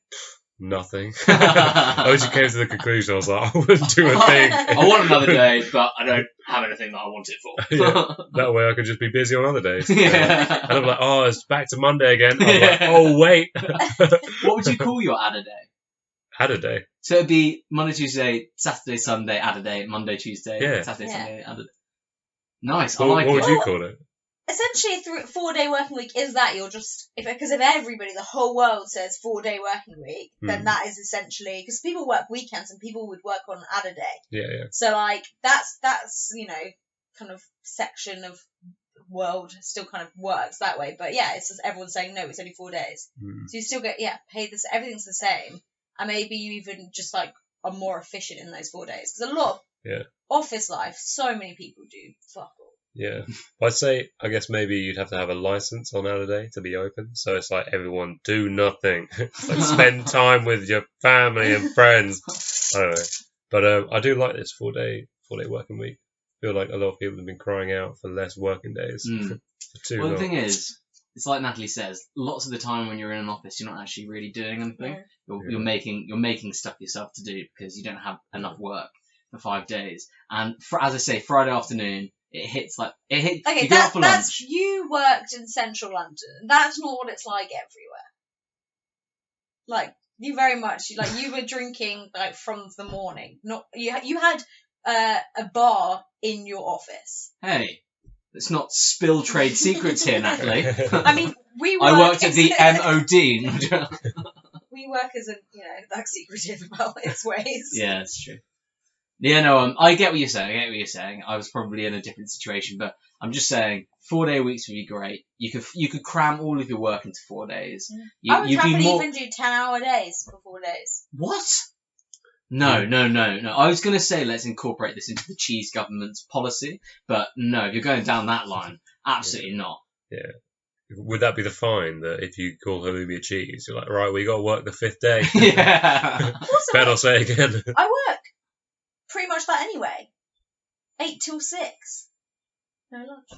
Nothing. I just came to the conclusion, I was like, I wouldn't do a thing. I want another day, but I don't have anything that I want it for. Yeah. That way I could just be busy on other days. Yeah. And I'm like, oh, it's back to Monday again. I'm like, Yeah. oh, wait. What would you call your add a day? Had a day. So it'd be Monday, Tuesday, Saturday, Sunday, add a day, Monday, Tuesday, Yeah. Saturday, Yeah. Sunday, add a day. Nice, What, I like what it. would you call it? essentially a 4-day working week is that you're just because if everybody, the whole world says 4-day working week, then that is essentially because people work weekends and people would work on add a day. Yeah. So like that's kind of section of world still kind of works that way. But yeah, it's just everyone's saying no, it's only 4 days. So you still get paid this. Everything's the same, and maybe you even just like are more efficient in those 4 days because a lot of office life, so many people do fuck all. Yeah, I'd say, I guess maybe you'd have to have a license on Saturday to be open. So it's like everyone do nothing. It's like spend time with your family and friends. I don't know. But I do like this 4-day working week. I feel like a lot of people have been crying out for less working days for too long. The thing is, it's like Natalie says, lots of the time when you're in an office, you're not actually really doing anything. You're making stuff yourself to do because you don't have enough work for 5 days. And as I say, Friday afternoon, it hits. Okay, you go out for lunch. You worked in central London. That's not what it's like everywhere. Like you very much you were drinking like from the morning. Not you had a bar in your office. Hey, let's not spill trade secrets here, Natalie. I mean, I worked at the MOD. We work as like secretive about its ways. Yeah, that's true. Yeah, no, I get what you're saying. I was probably in a different situation, but I'm just saying 4-day weeks would be great. You could cram all of your work into 4 days. I would happily even do 10-hour days for 4 days. What? No. I was going to say let's incorporate this into the cheese government's policy, but no, if you're going down that line, absolutely not. Yeah. Would that be the fine that if you call halloumi a cheese, you're like, right, we got to work the 5th day? Yeah. Better not say it again. I work pretty much that anyway. 8 till 6. No lunch.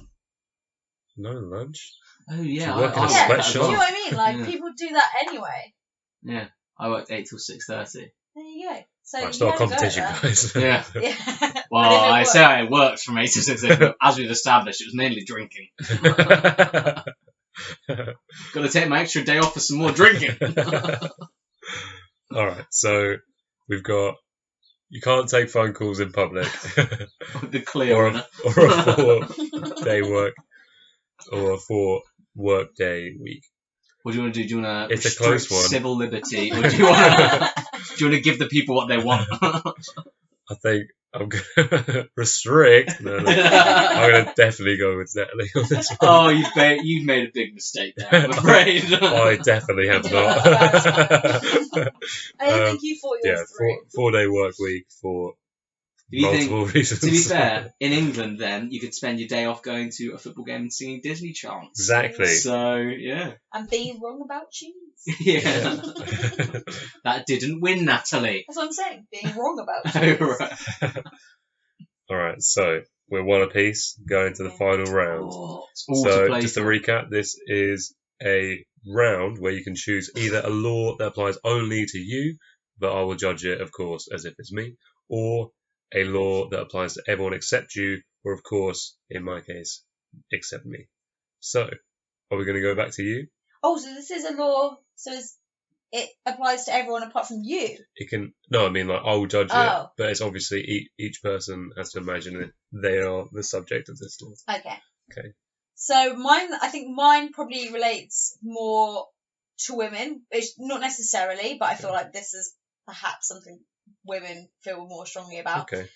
No lunch? Oh, yeah. You work in a sweatshop? Do you know what I mean? Like, people do that anyway. Yeah. I worked 8 till 6:30. There you go. So it's not a competition, guys. Yeah. Yeah. Well, I say it works from 8 to 6, but as we've established, it was mainly drinking. Got to take my extra day off for some more drinking. Alright, so we've got you can't take phone calls in public. The clear or a 4-day work or a 4-work day week. What do you want to do? Do you want to It's a close one. Civil liberty, or do you want to give the people what they want? I think I'm going to restrict. No. I'm going to definitely go with Natalie on this one. Oh, you've made a big mistake there, I'm afraid. I definitely have not. I don't think you thought yours through. 4-day work week for multiple reasons. To be fair, in England then, you could spend your day off going to a football game and singing Disney chants. Exactly. So, yeah. And being wrong about cheese. Yeah. That didn't win, Natalie. That's what I'm saying. Being wrong about cheese. Oh, right. Alright, so we're one apiece going to the final round. So just to recap, this is a round where you can choose either a law that applies only to you, but I will judge it, of course, as if it's me, or a law that applies to everyone except you, or of course, in my case, except me. So, are we going to go back to you? Oh, so this is a law, so it applies to everyone apart from you? It can, no, I mean, like, I'll judge it, but it's obviously each person has to imagine that they are the subject of this law. Okay. So I think mine probably relates more to women. It's not necessarily, but I feel like this is perhaps something women feel more strongly about. Okay.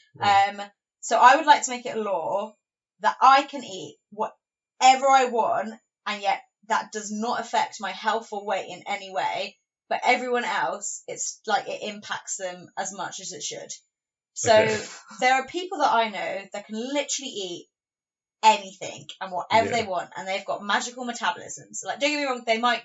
So I would like to make it a law that I can eat whatever I want, and yet that does not affect my health or weight in any way. But everyone else, it's like it impacts them as much as it should. So there are people that I know that can literally eat anything and whatever they want, and they've got magical metabolisms. Like, don't get me wrong, they might,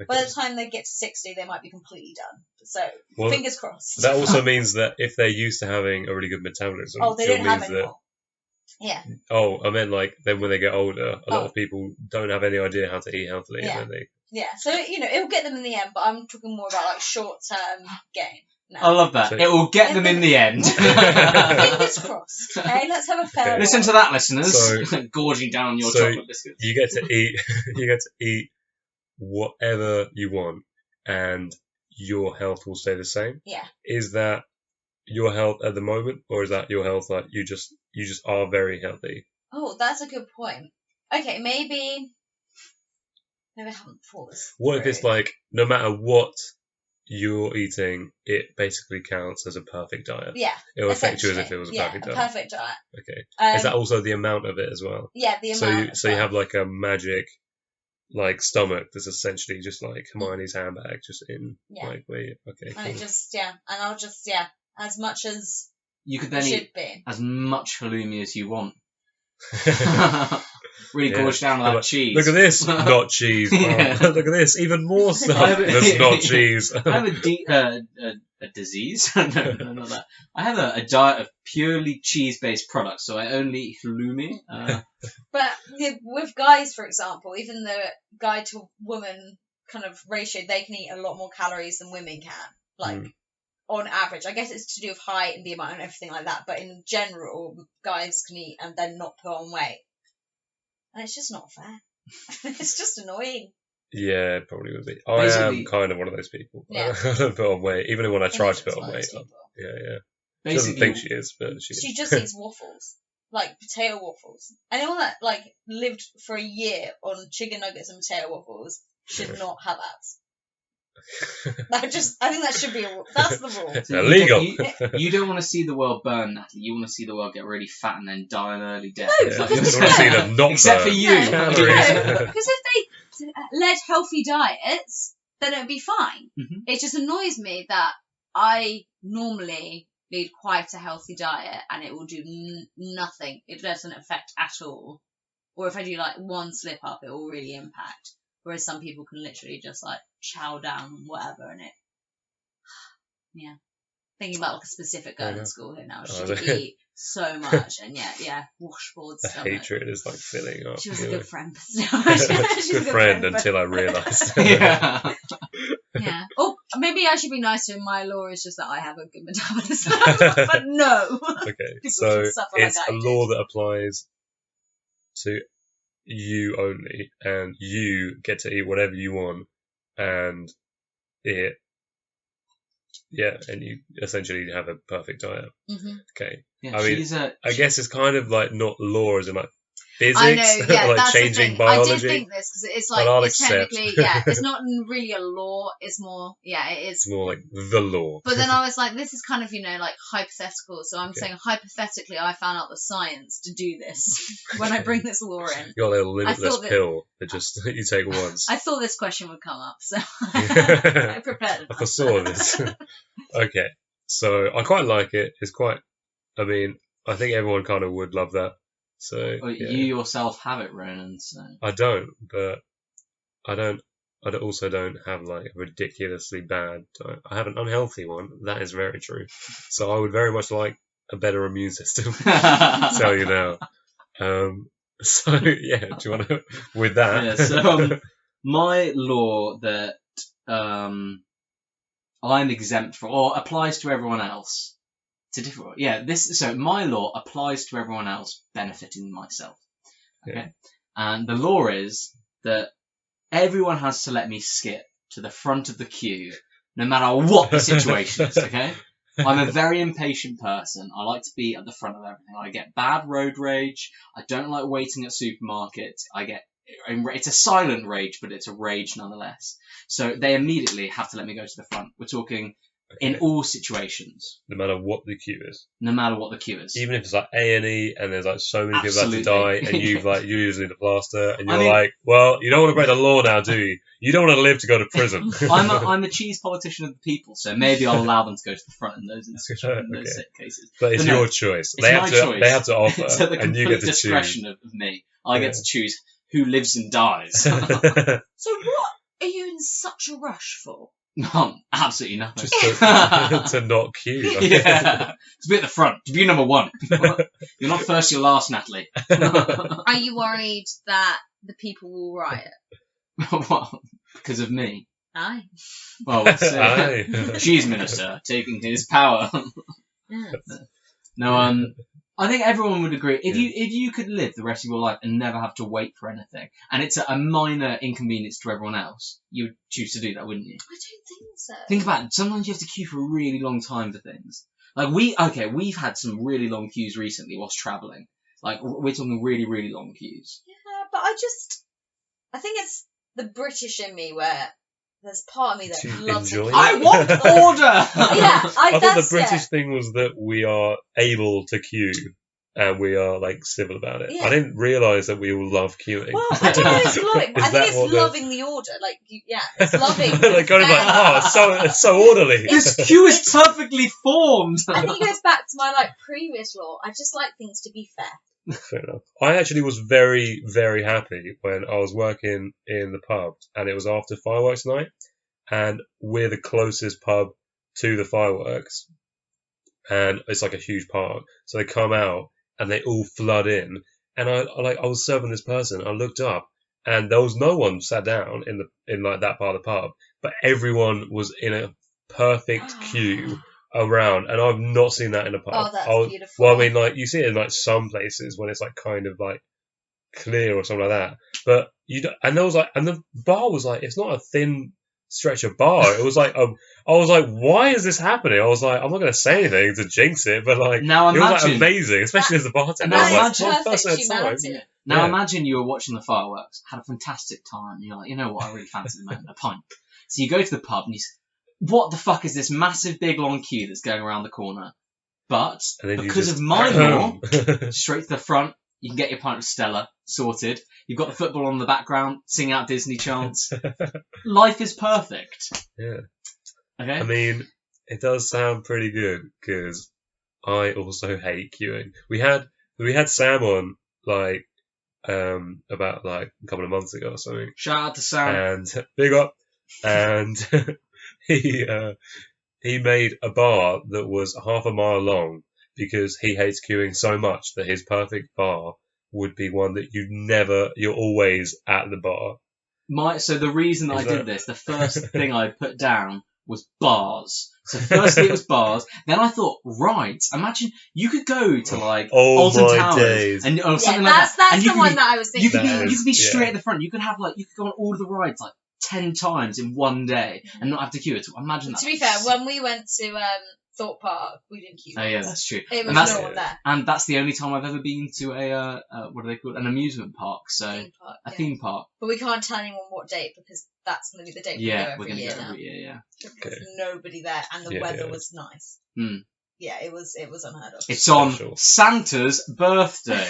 by the time they get to 60, they might be completely done. So, fingers crossed. That also means that if they're used to having a really good metabolism, they don't have anymore. Yeah. Oh, I meant like then when they get older, a lot of people don't have any idea how to eat healthily, Yeah. and then Yeah. So it'll get them in the end, but I'm talking more about like short-term gain. No. I love that. It will get them in the end. Fingers crossed. Okay, let's have a fair. Okay. Listen to that, listeners. Gorging down your chocolate biscuits. You get to eat whatever you want, and your health will stay the same. Yeah. Is that your health at the moment, or is that your health like you just are very healthy? Oh, that's a good point. Okay, maybe I haven't thought this What if it's through. like, no matter what you're eating, it basically counts as a perfect diet? Yeah, It'll affect you as if essentially. it was a Yeah, perfect a diet. perfect diet. Okay. Is that also the amount of it as well? Yeah, the amount. So you have like a magic like stomach that's essentially just like Hermione's handbag, just in like where you, okay. And Cool. it just and I'll just as much as You could it then should eat be. as much halloumi as you want. Really gorge down on that cheese. Look at this, not cheese. Yeah. Oh, look at this, even more stuff that's not cheese. I have a disease. No, not that. I have a diet of purely cheese-based products, so I only eat halloumi. But with guys, for example, even the guy to woman kind of ratio, they can eat a lot more calories than women can. Like on average, I guess it's to do with height and BMI and everything like that. But in general, guys can eat and then not put on weight, and it's just not fair. It's just annoying. Yeah, it probably would be. I Basically- am kind of one of those people. Yeah. I don't put on weight, even when I try to put on One of weight. those people. Yeah. She doesn't think she is, but she is. She just eats waffles, like potato waffles. Anyone that like lived for a year on chicken nuggets and potato waffles should not have abs. I think that should be that's the rule. So Illegal. You don't want to see the world burn, Natalie. You want to see the world get really fat and then die an early death. No, Is that because your I want to see plan? them not Except for burn. you. No, Calories. because if they led healthy diets, then it'd be fine. Mhm. It just annoys me that I normally lead quite a healthy diet and it will do nothing. It doesn't affect at all. Or if I do like one slip up, it will really impact. Whereas some people can literally just like chow down on whatever and it. Yeah. Thinking about like a specific girl in school here now. She would eat so much and washboard The stomach. hatred is like filling up. She was you a know. good friend, but still. She's a Good friend until I realised. Yeah. Yeah. Oh, maybe I should be nicer. My law is just that I have a good metabolism. But no. Okay, People so should suffer like it's I a did. law that applies to you only, and you get to eat whatever you want, and and you essentially have a perfect diet. Mm-hmm. Okay, Yeah, I mean, she's a. I guess it's kind of like not law as in like physics, I know, yeah, like that's changing the thing. biology. I did think this because it's but like I'll it's accept. technically it's not really a law. It's more it is. It's more like the law. But then I was like, this is kind of like hypothetical. So I'm Okay. saying hypothetically, I found out the science to do this when I bring this law in. You got a little limitless thought that- pill that just you take once. I thought this question would come up, so I prepared. I foresaw this. Okay, so I quite like it. It's quite. I mean, I think everyone kind of would love that. So Well, yeah. You yourself have it, Ronan. So. I don't, but I don't. I also don't have like a ridiculously bad diet. I have an unhealthy one. That is very true. So I would very much like a better immune system. Tell you now. So yeah, do you want to with that? Yeah, so my law that I'm exempt from, or applies to everyone else. It's a different. Yeah, so my law applies to everyone else, benefiting myself. Okay, Yeah. and the law is that everyone has to let me skip to the front of the queue, no matter what the situation is. Okay. I'm a very impatient person. I like to be at the front of everything. I get bad road rage. I don't like waiting at supermarkets. It's a silent rage, but it's a rage nonetheless. So they immediately have to let me go to the front. We're talking in all situations, No matter what the queue is, no matter what the queue is. even if it's like A&E and there's like so many people Absolutely. that have to die, and you're using the plaster, and I you're mean- like, well, you don't want to break the law now, do you? You don't want to live to go to prison. I'm a cheese politician of the people, so maybe I'll allow them to go to the front in those Okay. cases. But it's But no, your choice. it's my choice. They have to offer, It's at the and you complete get to discretion of me. I get to choose who lives and dies. choose. So what are you in such a rush for? No, absolutely nothing. Just to not queue. Yeah, to be at the front, to be number one. You're not first, you're last, Natalie. Are you worried that the people will riot? What? Because of me. Aye. Well, let's say, Aye. cheese minister taking his power. Yes. No, I think everyone would agree. If you could live the rest of your life and never have to wait for anything, and it's a minor inconvenience to everyone else, you would choose to do that, wouldn't you? I don't think so. Think about it. Sometimes you have to queue for a really long time for things. Like we've had some really long queues recently whilst travelling. Like we're talking really, really long queues. Yeah, but I think it's the British in me where there's part of me that To loves enjoy a it. queue. I want order. Yeah, I thought the that's- British thing was that we are able to queue and we are like civil about it. Yeah. I didn't realise that we all love queuing. Well, I don't know if it's loving. I Is think that it's what the- loving the order. Like, it's loving. Like kind of like, oh, it's so orderly. This queue is perfectly formed. I think it goes back to my like previous law. I just like things to be fair. Fair enough. I actually was very, very happy when I was working in the pub and it was after fireworks night, and we're the closest pub to the fireworks, and it's like a huge park. So they come out and they all flood in, and I was serving this person. I looked up and there was no one sat down in like that part of the pub, but everyone was in a perfect queue around, and I've not seen that in a pub. Oh, that's beautiful. Well, I mean, like you see it in like some places when it's like kind of like clear or something like that, but you don't, and there was like, and the bar was like, it's not a thin stretch of bar. It was like, I was like, why is this happening? I was like, I'm not going to say anything to jinx it, but like, Now it was like imagine- amazing, especially as a bartender. Now I was imagine- like, one Perfect person at a time. humanity. Now Yeah. imagine you were watching the fireworks, had a fantastic time, and you're like, you know what, I really fancy the moment, a pint. So you go to the pub and you say, what the fuck is this massive big long queue that's going around the corner? But And then you because just- of my law, straight to the front, you can get your pint of Stella sorted. You've got the football on the background, sing out Disney chants. Life is perfect. Yeah. Okay? I mean, it does sound pretty good because I also hate queuing. We had Sam on like about like a couple of months ago or something, Shout out to Sam. and big up, and he made a bar that was half a mile long because he hates queuing so much that his perfect bar would be one that you're always at the bar. So the reason that I Is did that- this, the first thing I put down was bars. So firstly it was bars. Then I thought, right, imagine you could go to like Oh Alton my Towers days. and or Yeah, something like that. that's And you the could one be, that I was you thinking. could be That you could be is- straight yeah. at the front. You could have like you could go on all of the rides like 10 times in one day and not have to queue at all. Imagine that. To be fair, when we went to Thorpe Park, we didn't queue. Oh yeah, that's true. It And was that's, no one there. and that's the only time I've ever been to a what do they call it? An amusement park. So Theme park, a yeah. theme park. But we can't tell anyone what date because that's going to be the date Yeah, we we're go gonna every go year now. every year. Yeah. There's Okay. nobody there, and the Yeah, weather yeah. was nice. Hmm. Yeah, it was unheard of. It's on Special. Santa's birthday.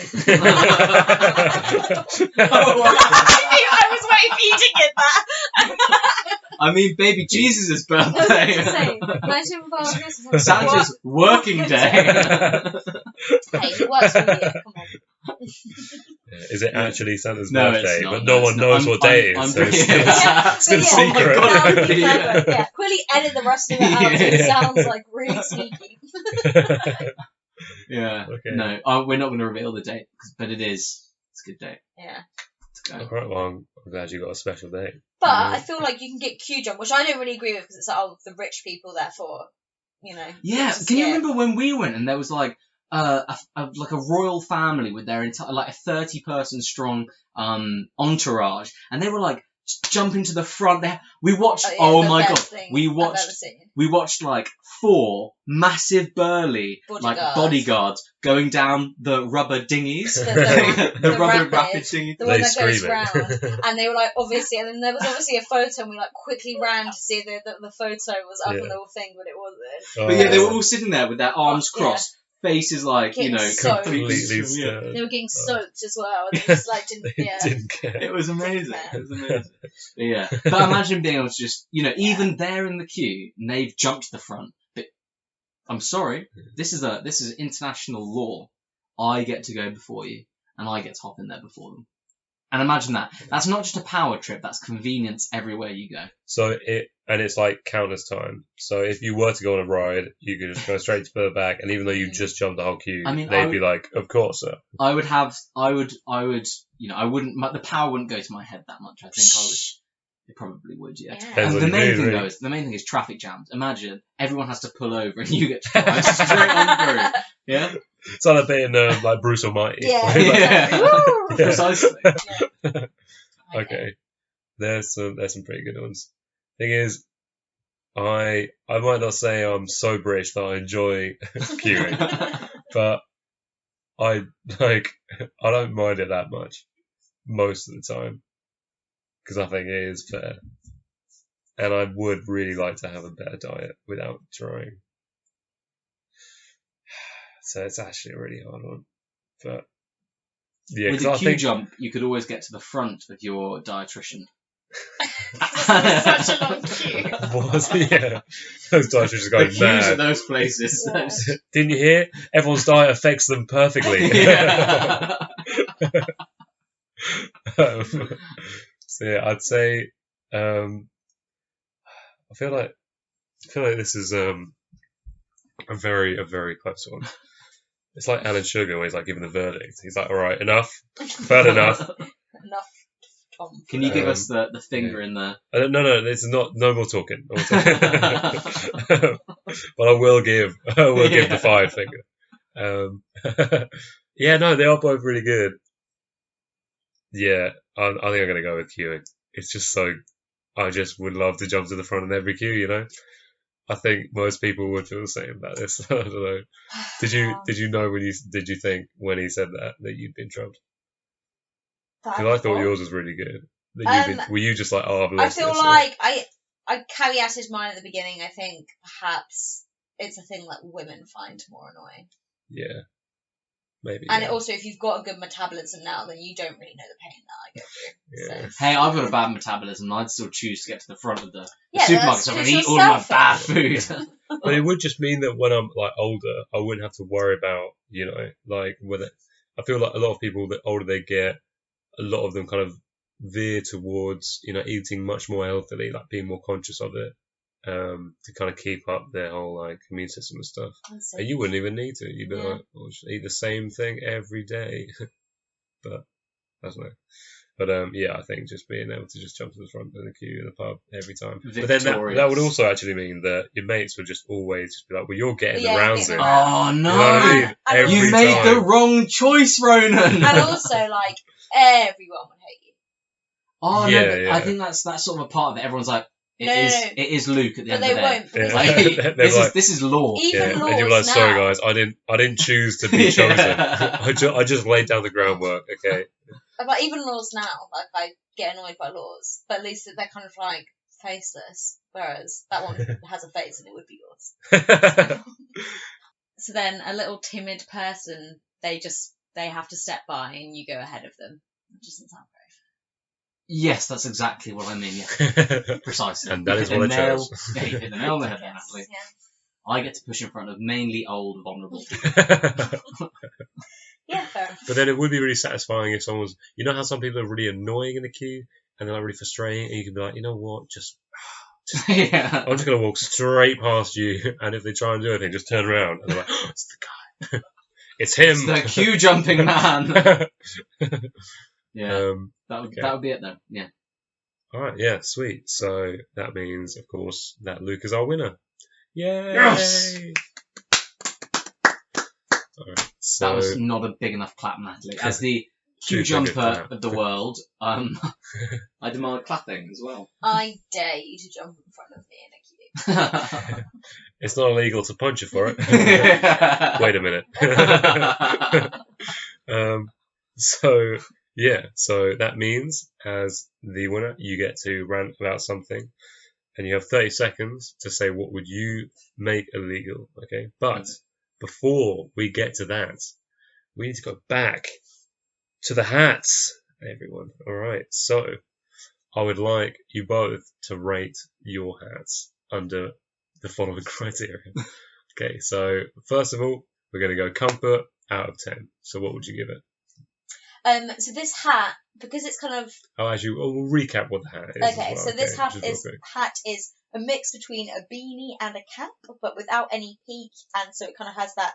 I was waiting for you to get that. I mean, baby Jesus' I was going to birthday. say, imagine if I was Christmas. Santa's working day. Hey, it works for you. Come on. Is it actually Santa's No, birthday? it's not. But No, no it's one not. knows I'm- what day it I'm is. So it's pretty- still, still So, yeah, secret. Oh my God, that would be yeah. clever. Yeah, quickly edit the rest of it out. So it Yeah. sounds like really sneaky. Yeah. Okay. No, we're not going to reveal the date, but it is. It's a good date. Yeah. Let's All go. right, well, I'm glad you got a special day. But Yeah. I feel like you can get queue jump, which I don't really agree with because it's like, oh, the rich people, therefore, you know. Yeah. it's Can you scared. remember when we went and there was like like a royal family with their entire like a 30-person strong entourage, and they were like jumping to the front. We watched. yeah, Oh the my best god! thing We I've watched. ever seen. We watched like 4 massive burly like Bodyguards. bodyguards going down the rubber dinghies, The rubber rapid. rapid dinghies. The one They that goes scream round, it. and they were like, obviously, and then there was obviously a photo, and we like quickly ran to see that the photo was up Yeah. on the thing, but it wasn't. But yeah, they were Oh, all sitting there with their arms Yeah. crossed, faces like Getting soaked. completely yeah. scared. They were getting soaked as well. And they just like didn't. They Yeah. didn't care. It was amazing. Yeah. It was amazing. But yeah, but imagine being able to just, even there in the queue, and they've jumped to the front. But I'm sorry, this is international law. I get to go before you, and I get to hop in there before them. And imagine that. That's not just a power trip. That's convenience everywhere you go. So it's like countless time. So if you were to go on a ride, you could just go straight to the back, and even though you just jumped the whole queue, I mean, they'd be like, "Of course, sir." I would, I wouldn't. The power wouldn't go to my head that much. I think I would. It probably would, yeah. Yeah. Depends And what the you main do, thing really. though is the main thing is traffic jams. Imagine everyone has to pull over and you get to drive straight on through. Yeah, It's like a bit in like Bruce Almighty. Yeah. Like, Yeah. Woo! Precisely. Okay, there's some pretty good ones. Thing is, I might not say I'm so British that I enjoy queuing, but I don't mind it that much. most of the time because I think it is fair. And I would really like to have a better diet without trying. So it's actually a really hard one. But yeah, With because a I queue think jump, you could always get to the front of your dietitian. It's such a long queue. yeah, those diets are just going The queues at mad. those places. Yeah. Didn't you hear? Everyone's diet affects them perfectly. Yeah. So yeah, I'd say I feel like this is a very close one. It's like Alan Sugar, where he's like giving the verdict. He's like, all right, enough, bad enough. Enough, Tom. Can you give us the finger in there? No, it's not. No more talking. No more talking. But I will give the five finger. Yeah, no, they are both really good. Yeah, I think I'm gonna go with queuing. It's just so. I just would love to jump to the front in every queue. You know, I think most people would feel the same about this. I don't know. Did you know did you think when he said that you'd been trumped? Because I thought yours was really good. Were you just like, oh, I've I lost feel this, like I caveated mine at the beginning. I think perhaps it's a thing that women find more annoying. Yeah, maybe. And yeah. also, if you've got a good metabolism now, then you don't really know the pain that I go through. Yeah. So. Hey, I've got a bad metabolism. I'd still choose to get to the front of the Yeah, supermarket so I that's can eat just all of my yourself, bad then. food. But it would just mean that when I'm like older, I wouldn't have to worry about, like whether. I feel like a lot of people, the older they get, a lot of them kind of veer towards, eating much more healthily, like being more conscious of it, to kind of keep up their whole like immune system and stuff. And you wouldn't even need to. You'd be like, oh, just eat the same thing every day. But I don't know. But yeah, I think just being able to just jump to the front of the queue in the pub every time. But then that would also actually mean that your mates would just always just be like, well, you're getting the rounds in. Oh no! You know what I mean? Every You made time. the wrong choice, Ronan. And also, like, everyone would hate you. Oh Yeah, no! yeah. I think that's sort of a part of it. Everyone's like, it No. is Luke at the But end of the they day. won't. Because Like, They're this is law. even Yeah, laws and you're like, now. sorry guys, I didn't choose to be chosen. Yeah. I just laid down the groundwork. Okay. But even laws now, like, I get annoyed by laws. But at least they're kind of like faceless. Whereas that one has a face and it would be yours. So then a little timid person, they have to step by and you go ahead of them. It doesn't sound very fair. Yes, that's exactly what I mean. Yeah, precisely. And that is You what hit I the chose. Yeah, you hit the nail on the head, Yes, Natalie. yeah. I get to push in front of mainly old, vulnerable people. Yeah, fair enough. But then it would be really satisfying if someone's. You know how some people are really annoying in the queue and they're like really frustrating, and you can be like, you know what, Yeah. I'm just gonna walk straight past you, and if they try and do anything, just turn around and they're like, oh, it's the guy, it's him, It's the queue jumping man. Yeah, that would be it though. Yeah. All right, yeah, sweet. So that means, of course, that Luke is our winner. Yay! Yes! All right, so That was not a big enough clap, Natalie. As the queue Too big a jumper clap. of the world, I demand clapping as well. I dare you to jump in front of me in a queue. it's not illegal to punch you for it. Wait a minute. So yeah, so that means as the winner, you get to rant about something, and you have 30 seconds to say what would you make illegal. Okay, but before we get to that, we need to go back to the hats, everyone. All right, so I would like you both to rate your hats under the following criteria. Okay, so first of all, we're going to go comfort out of 10. So what would you give it? So this hat, because it's kind of We'll recap what the hat is. okay. As well, So this just real quick. hat is a mix between a beanie and a cap, but without any peak, and so it kind of has that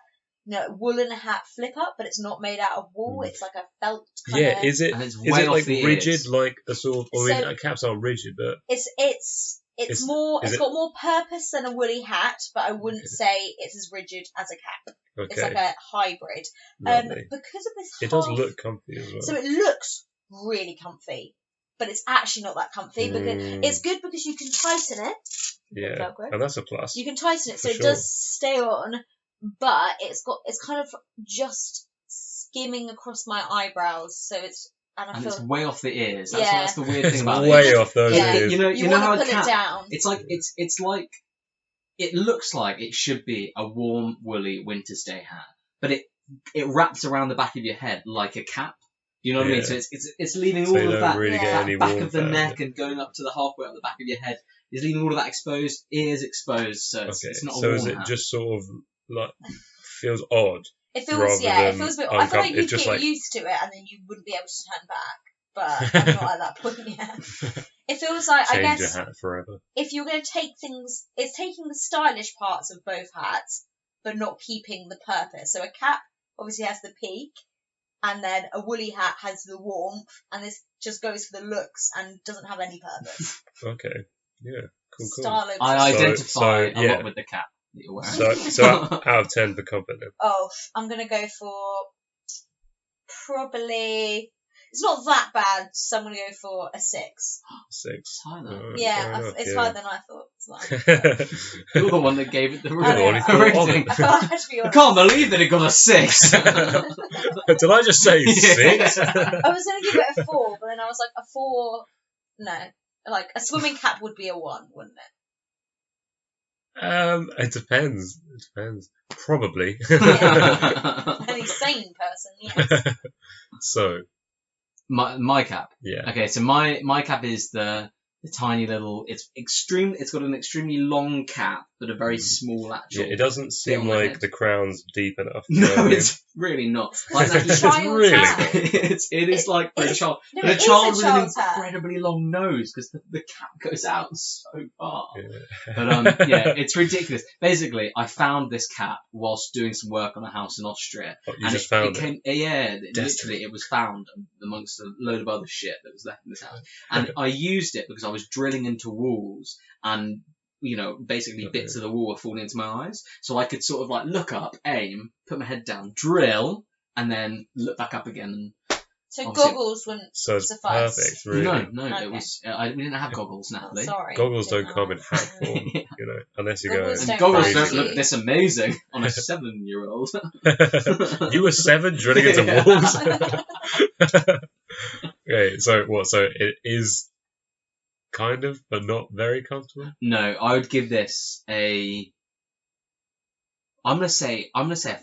woolen hat flip up, but it's not made out of wool. It's like a felt. Yeah, is it? And it's Is way it off like the rigid, ears. like a sort of? I mean, So- caps aren't rigid, but It's more. is It's it- got more purpose than a woolly hat, but I wouldn't say it's as rigid as a cap. It's like okay, a hybrid. lovely. Because of this, It does half- look comfy as well. So it looks really comfy, but it's actually not that comfy because it's good because you can tighten it. Yeah, Velcro. and that's a plus. You can tighten it so For it does stay on, but it's kind of just skimming across my eyebrows, so it's and I And it's feel way off the ears. Yeah. That's the weird thing It's about way it. off those Yeah. ears. You know you want how to a pull cat. it down. It's like it looks like it should be a warm, woolly winter's day hat, but it wraps around the back of your head like a cap. You know what I mean? Yeah. So it's leaving So all you of don't that, really get Yeah. any back of warmth the out neck it. and going up to the halfway up the back of your head. It's leaving all of that exposed, ears exposed. So Okay, it's not a so warm is it hat. just sort of like feels odd? It feels rather yeah, it than feels a bit. I feel like uncom- you'd it's just get like- used to it and then you wouldn't be able to turn back. But I'm not at that point yet. It feels like I Change guess your hat forever. if you're going to take things, it's taking the stylish parts of both hats, but not keeping the purpose. So a cap obviously has the peak, and then a woolly hat has the warmth, and this just goes for the looks and doesn't have any purpose. Okay, yeah, cool. Style over I style. identify a yeah. lot with the cap that you're wearing. So out of 10 for comfort then. Oh, I'm going to go for probably. It's not that bad, so I'm going to go for a 6. 6. It's high though. Alright, Yeah, fair enough, it's yeah. higher than I thought. It's fine. You're the one that gave it the I know. rating. You're the one who rating. I feel like I had to be I honest. can't believe that it got a 6. Did I just say Yeah. 6? I was going to give it a 4, but then I was like, a 4, no. Like, a swimming cap would be a 1, wouldn't it? It depends. It depends. Probably. Any sane person, yes. So, my cap. yeah. Okay, so my cap is the tiny little. It's got an extremely long cap, but a very small actual. Yeah, it doesn't on seem the like head. the crown's deep enough. you know what I No, mean? it's really not. It's like a It's child's really hat. not. It is like for a It's- child, No, but a it is child with an child's hat. incredibly long nose because the cap goes out so far. Yeah. But yeah, it's ridiculous. Basically, I found this cap whilst doing some work on a house in Austria. Oh, you And just found it. came, yeah, Destiny. literally, it was found amongst a load of other shit that was left in this house. And I used it because I was drilling into walls and, you know, basically Okay. bits of the wall were falling into my eyes. So I could sort of like look up, aim, put my head down, drill, and then look back up again. So Obviously- goggles wouldn't So it's suffice. perfect, really. No, Okay. it was, we didn't have goggles, Oh, Natalie. sorry. Goggles don't Didn't come in know. hat form, Yeah. you know, unless you Goggles go. And Don't goggles fancy don't you. look this amazing on a 7-year-old. You were 7 drilling into Yeah. walls. Okay, so what? So it is kind of, but not very comfortable. No, I would give this a. I'm gonna say a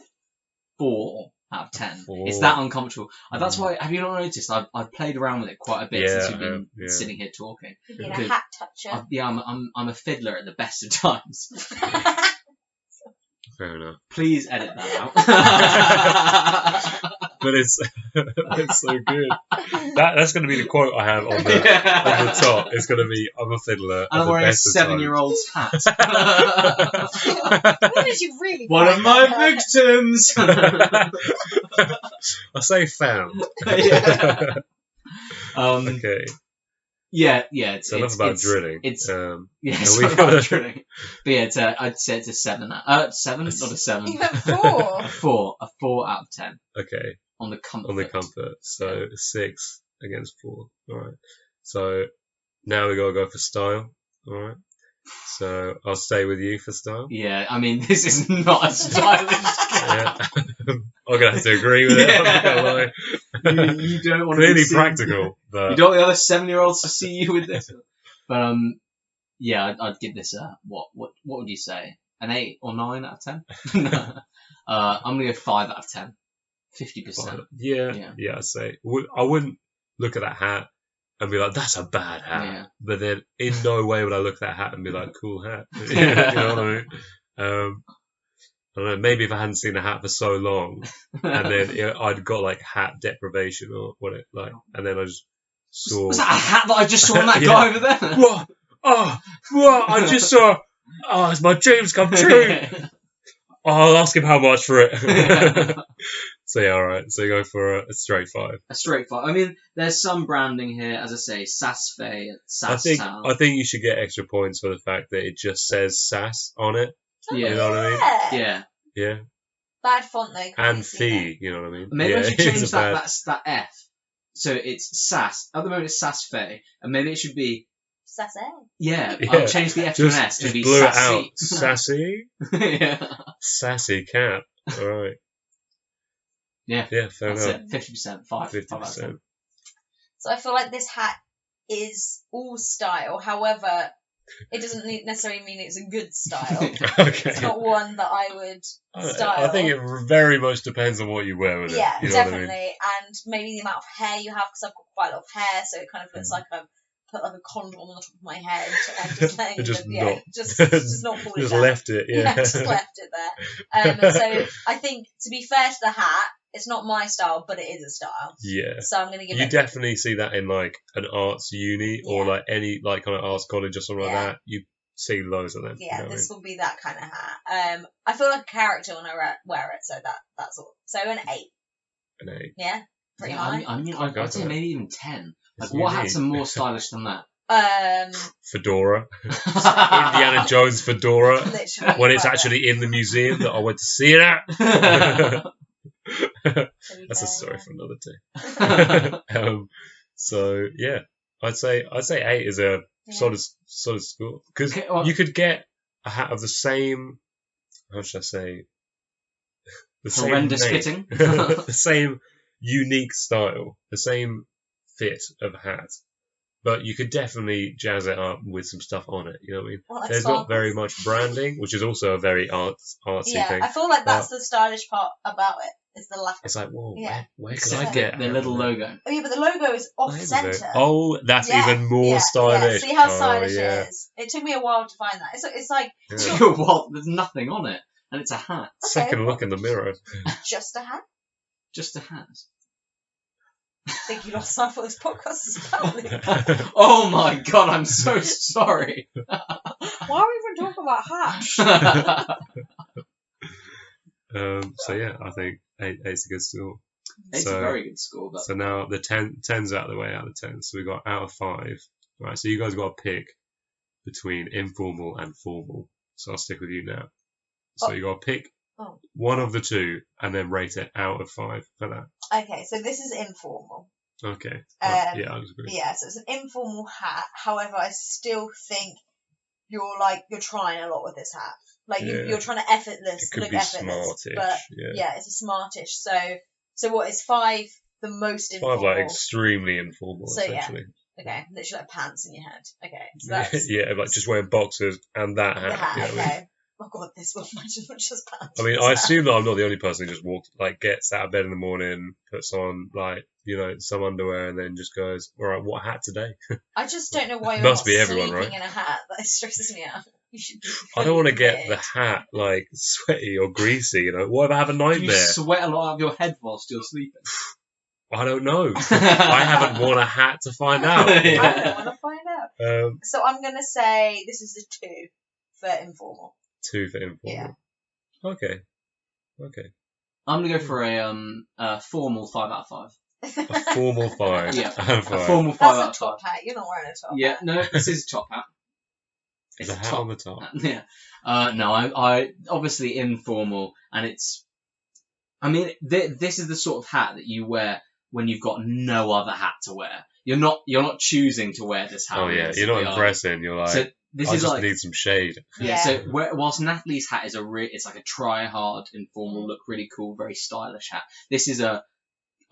4 out of 10. 4. It's that uncomfortable. That's why. Have you not noticed? I've played around with it quite a bit Yeah, since you've been yeah. sitting here talking. Being a Because hat toucher. Yeah, I'm a fiddler at the best of times. Fair enough. Please edit that out. But it's it's so good. That's going to be the quote I have on the top. It's going to be, "I'm a fiddler." And at I'm the wearing a best of times." 7-year-old's hat. When did you really One of find my that? victims. I say found. Yeah. Okay, Yeah. so enough about drilling. It's Are yeah, we sorry gonna- about drilling. But yeah, I'd say it's a 7. 7, not a 7. You went 4. 4, a 4 out of 10 okay, on the comfort. on the comfort. So 6 against 4. All right. So now we got to go for style. All right. So I'll stay with you for style. Yeah, I mean this is not a stylish Yeah. cap. I'm gonna have to agree with it. I'm not gonna lie. You don't want to Clearly be seen- practical, You but don't want the other 7-year-olds to see you with this. But yeah, I'd give this a what would you say? An 8 or 9 out of 10? I'm gonna go 5 out of 10. 50%. yeah, I'd say I wouldn't look at that hat and be like, "That's a bad hat," Yeah. but then in no way would I look at that hat and be like, "Cool hat." You know what I mean? I don't know. Maybe if I hadn't seen the hat for so long, and then I'd got like hat deprivation or what it like, and then I just saw. Was that a hat that I just saw on that Yeah. guy over there? Whoa! Whoa! I just saw. Oh, it's my dreams come true. Oh, I'll ask him how much for it. So yeah, all right. So you go for a straight 5. A straight 5. I mean, there's some branding here, as I say, Sass Fay, I Sass think Town. you should get extra points for the fact that it just says "sass" on it. Yeah. You know what I mean? Yeah. Yeah, Bad font though. can't and you see fee. You know what I mean? Maybe yeah, I should it's change a bad- that F. So it's Sass. At the moment it's Sass Fay. And maybe it should be, that? Sassy. yeah, Yeah. I'll change the F to an S to just be blew Sassy. it out. Sassy, Yeah. sassy cat. All right. Yeah. Yeah, fair That's enough. it. 50%. 5. 5 out of 10. 50%. So I feel like this hat is all style. However, it doesn't necessarily mean it's a good style. Okay. It's not one that I would style. I think it very much depends on what you wear with it. Yeah, You know definitely. what I mean? And maybe the amount of hair you have, because I've got quite a lot of hair, so it kind of looks like I've put like a condom on the top of my head and just letting Just them, not- just not pull it Just down. left it, yeah. Just left it there. So I think, to be fair to the hat, it's not my style, but it is a style. Yeah. So I'm going to give You it. definitely see that in like an arts uni or Yeah. like any like kind of arts college or something like Yeah. that. You see loads of them. Yeah, you know what I this mean? will be that kind of hat. I feel like a character when I wear it, so that's all. So an 8. An 8. Yeah, pretty Yeah, high. I mean, Okay, I'd say so- maybe even 10. Like, It's what hats are unique. more stylish than that? Fedora. Indiana Jones fedora. Literally. When it's right actually in the museum that I went to see it at. there. To be That's a fair, story for another day. So yeah, I'd say 8 is a yeah. solid score because Okay, well- you could get a hat of the same. How should I say? The same Horrendous make, fitting. the same unique style, the same fit of hat, but you could definitely jazz it up with some stuff on it. You know what I mean? Well, like There's not sparkles. very much branding, which is also a very artsy Yeah, thing. I feel like that's the stylish part about it. Is the lack. It's like, whoa, Yeah. where can Except I get the little logo. Oh yeah, but the logo is off center. Oh, that's even more stylish. Yeah. See how Oh, stylish yeah. it is. It took me a while to find that. It's like Yeah. What? There's nothing on it, and it's a hat. Second look in the mirror. just a hat. Just a hat. I think you lost half of this podcast is about Luke. Oh my god, I'm so sorry. Why are we even talking about hats? So yeah, I think 8's a good score. It's So- a very good score, but So now the 10's out of the way out of 10. So we got out of 5. Right, so you guys got to pick between informal and formal. So I'll stick with you now. So Oh. you got to pick Oh. one of the two and then rate it out of 5 for that. Okay, so this is informal. Okay. Um, Yeah, I agree. Yeah, so it's an informal hat. However, I still think you're trying a lot with this hat. Like Yeah. you're trying to effortless, It could look be effortless. smartish. But Yeah. yeah, it's a smartish. So what is 5 the most 5 informal? like extremely informal, So, yeah. essentially. Okay, literally like pants in your head. Okay, so that's Yeah, like just wearing boxers and that the hat. hat. you know what I mean? Okay. Oh god, this will imagine not just pants. I mean, I assume that I'm not the only person who just gets out of bed in the morning, puts on some underwear, and then just goes, "All right, what hat today?" I just don't know why you're Must not be everyone, sleeping right? in a hat. That stresses me out. You should. Be I don't want to fully get the hat sweaty or greasy. You know, what if I have a do you nightmare? sweat a lot out of your head whilst you're sleeping? I don't know. I haven't worn a hat to find out. committed. Yeah. I don't want to find out. So I'm gonna say this is a 2 for informal. 2 for informal. Yeah. Okay. I'm gonna go for a formal 5 out of 5. A formal 5. Yeah. Out of A 5. formal 5 That's out a of 5. top hat. You're not wearing a top Yeah, hat. no, this is a top hat. There's It's a a hat top on the top. Yeah. No, I obviously informal, and it's. I mean, this is the sort of hat that you wear when you've got no other hat to wear. You're not choosing to wear this hat. Oh yeah, you're not realistically, are you? impressing. You're like, So this I is just like need some shade. yeah. Yeah. So whilst Natalie's hat is it's like a try hard informal look, really cool, very stylish hat. This is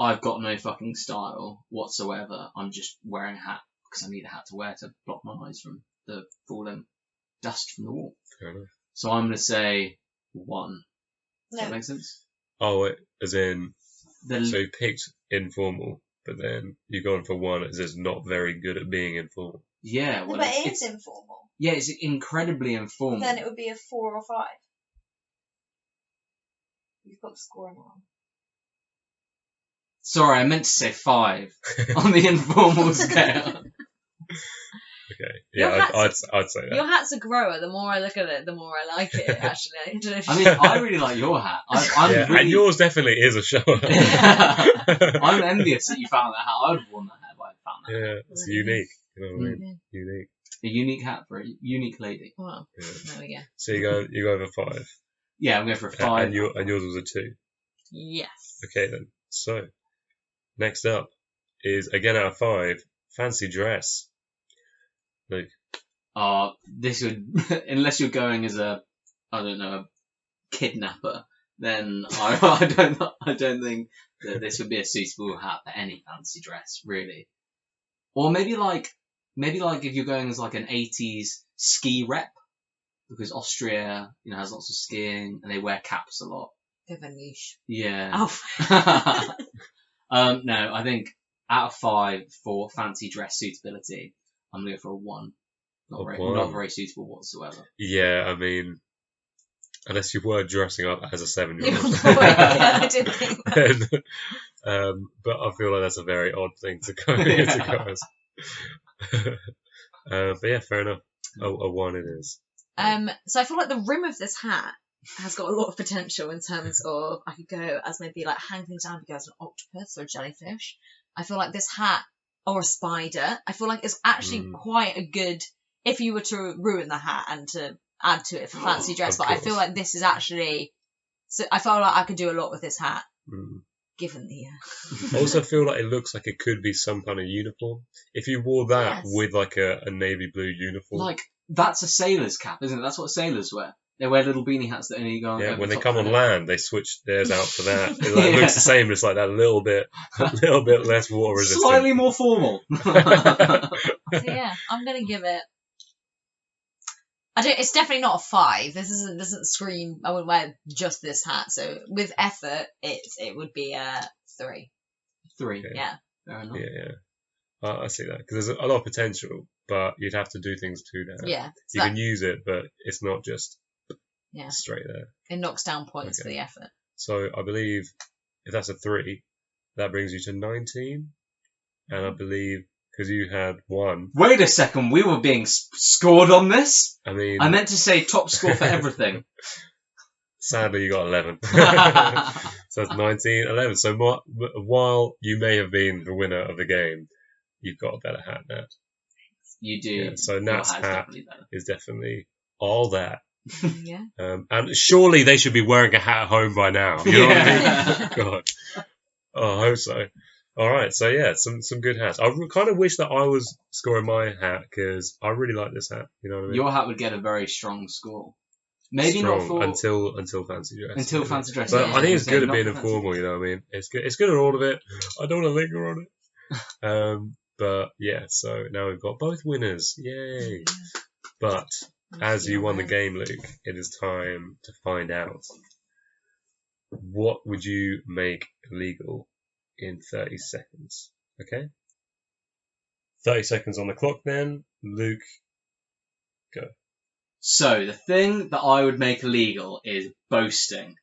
I've got no fucking style whatsoever. I'm just wearing a hat because I need a hat to wear to block my eyes from the falling dust from the wall. Fair enough. So I'm gonna say 1. Does that No. make sense? Oh, wait, as in, The so you picked informal, but then you're going for 1 as it's not very good at being informal. yeah, No, well, but it it's is informal. yeah, it's incredibly informal. Then it would be a 4 or 5. You've got the score now. Sorry, I meant to say 5 on the informal scale. Okay, Your yeah, hat's I'd say that. Your hat's a grower. The more I look at it, the more I like it. Actually, I don't know if I mean, I really like your hat. I'm Yeah, really, and yours definitely is a shower. I'm envious that you found that hat. I would have worn that hat if I found that. Yeah, it's unique. You know what I mean? Yeah. Unique. A unique hat for a unique lady. Well, Yeah. there we go. So you go over 5, Yeah, I'm going for a 5. and yours was a 2. Yes. Okay then. So next up is again out of 5, fancy dress. Luke. This would, unless you're going as a kidnapper, then I don't think that this would be a suitable hat for any fancy dress, really. Or maybe like if you're going as like an 80s ski rep, because Austria, has lots of skiing and they wear caps a lot. Bit of a niche. Yeah. Oh. No, I think out of 5 for fancy dress suitability, I'm gonna go for a 1. Not very suitable whatsoever. Yeah, I mean, unless you were dressing up as a 7-year-old. I didn't think that. But I feel like that's a very odd thing to go to as. But yeah, fair enough. A 1 it is. So I feel like the rim of this hat has got a lot of potential in terms of I could go as maybe like hang things down, go as an octopus or a jellyfish. I feel like this hat or a spider. I feel like it's actually quite a good if you were to ruin the hat and to add to it for fancy dress. But I feel like this is actually. So I feel like I could do a lot with this hat. Given the. I also feel like it looks like it could be some kind of uniform. If you wore that with like a navy blue uniform. Like, that's a sailor's cap, isn't it? That's what sailors wear. They wear little beanie hats that only go on. Yeah, when they come on land, they switch theirs out for that. It looks the same, just like that little bit less water resistant. Slightly more formal. So yeah, I'm gonna give it. It's definitely not a 5. This doesn't scream. I wouldn't wear just this hat. So with effort, it would be a 3. 3. Okay. Yeah. Fair enough. Yeah. I see that because there's a lot of potential, but you'd have to do things to that. Yeah. You can use it, but it's not just straight there. It knocks down points for the effort. So I believe if that's a 3, that brings you to 19, and I believe. Because you had 1. Wait a second, we were being scored on this? I mean... I meant to say top score for everything. Sadly, you got 11. So it's 19, 11. So while you may have been the winner of the game, you've got a better hat, Nat. You do. Yeah, so Nat's hat is definitely all that. Yeah. And surely they should be wearing a hat at home by now. You know what I mean? God. Oh, I hope so. All right, so yeah, some good hats. I kind of wish that I was scoring my hat because I really like this hat. You know what I mean? Your hat would get a very strong score. Maybe strong not for until fancy dress. Until fancy dress. But yeah, I think it's good at being informal. You know what I mean? It's good. It's good at all of it. I don't want to linger on it. But yeah, so now we've got both winners. Yay! But as you won the game, Luke, it is time to find out what would you make illegal in 30 seconds. Okay? 30 seconds on the clock then. Luke, go. So, the thing that I would make illegal is boasting.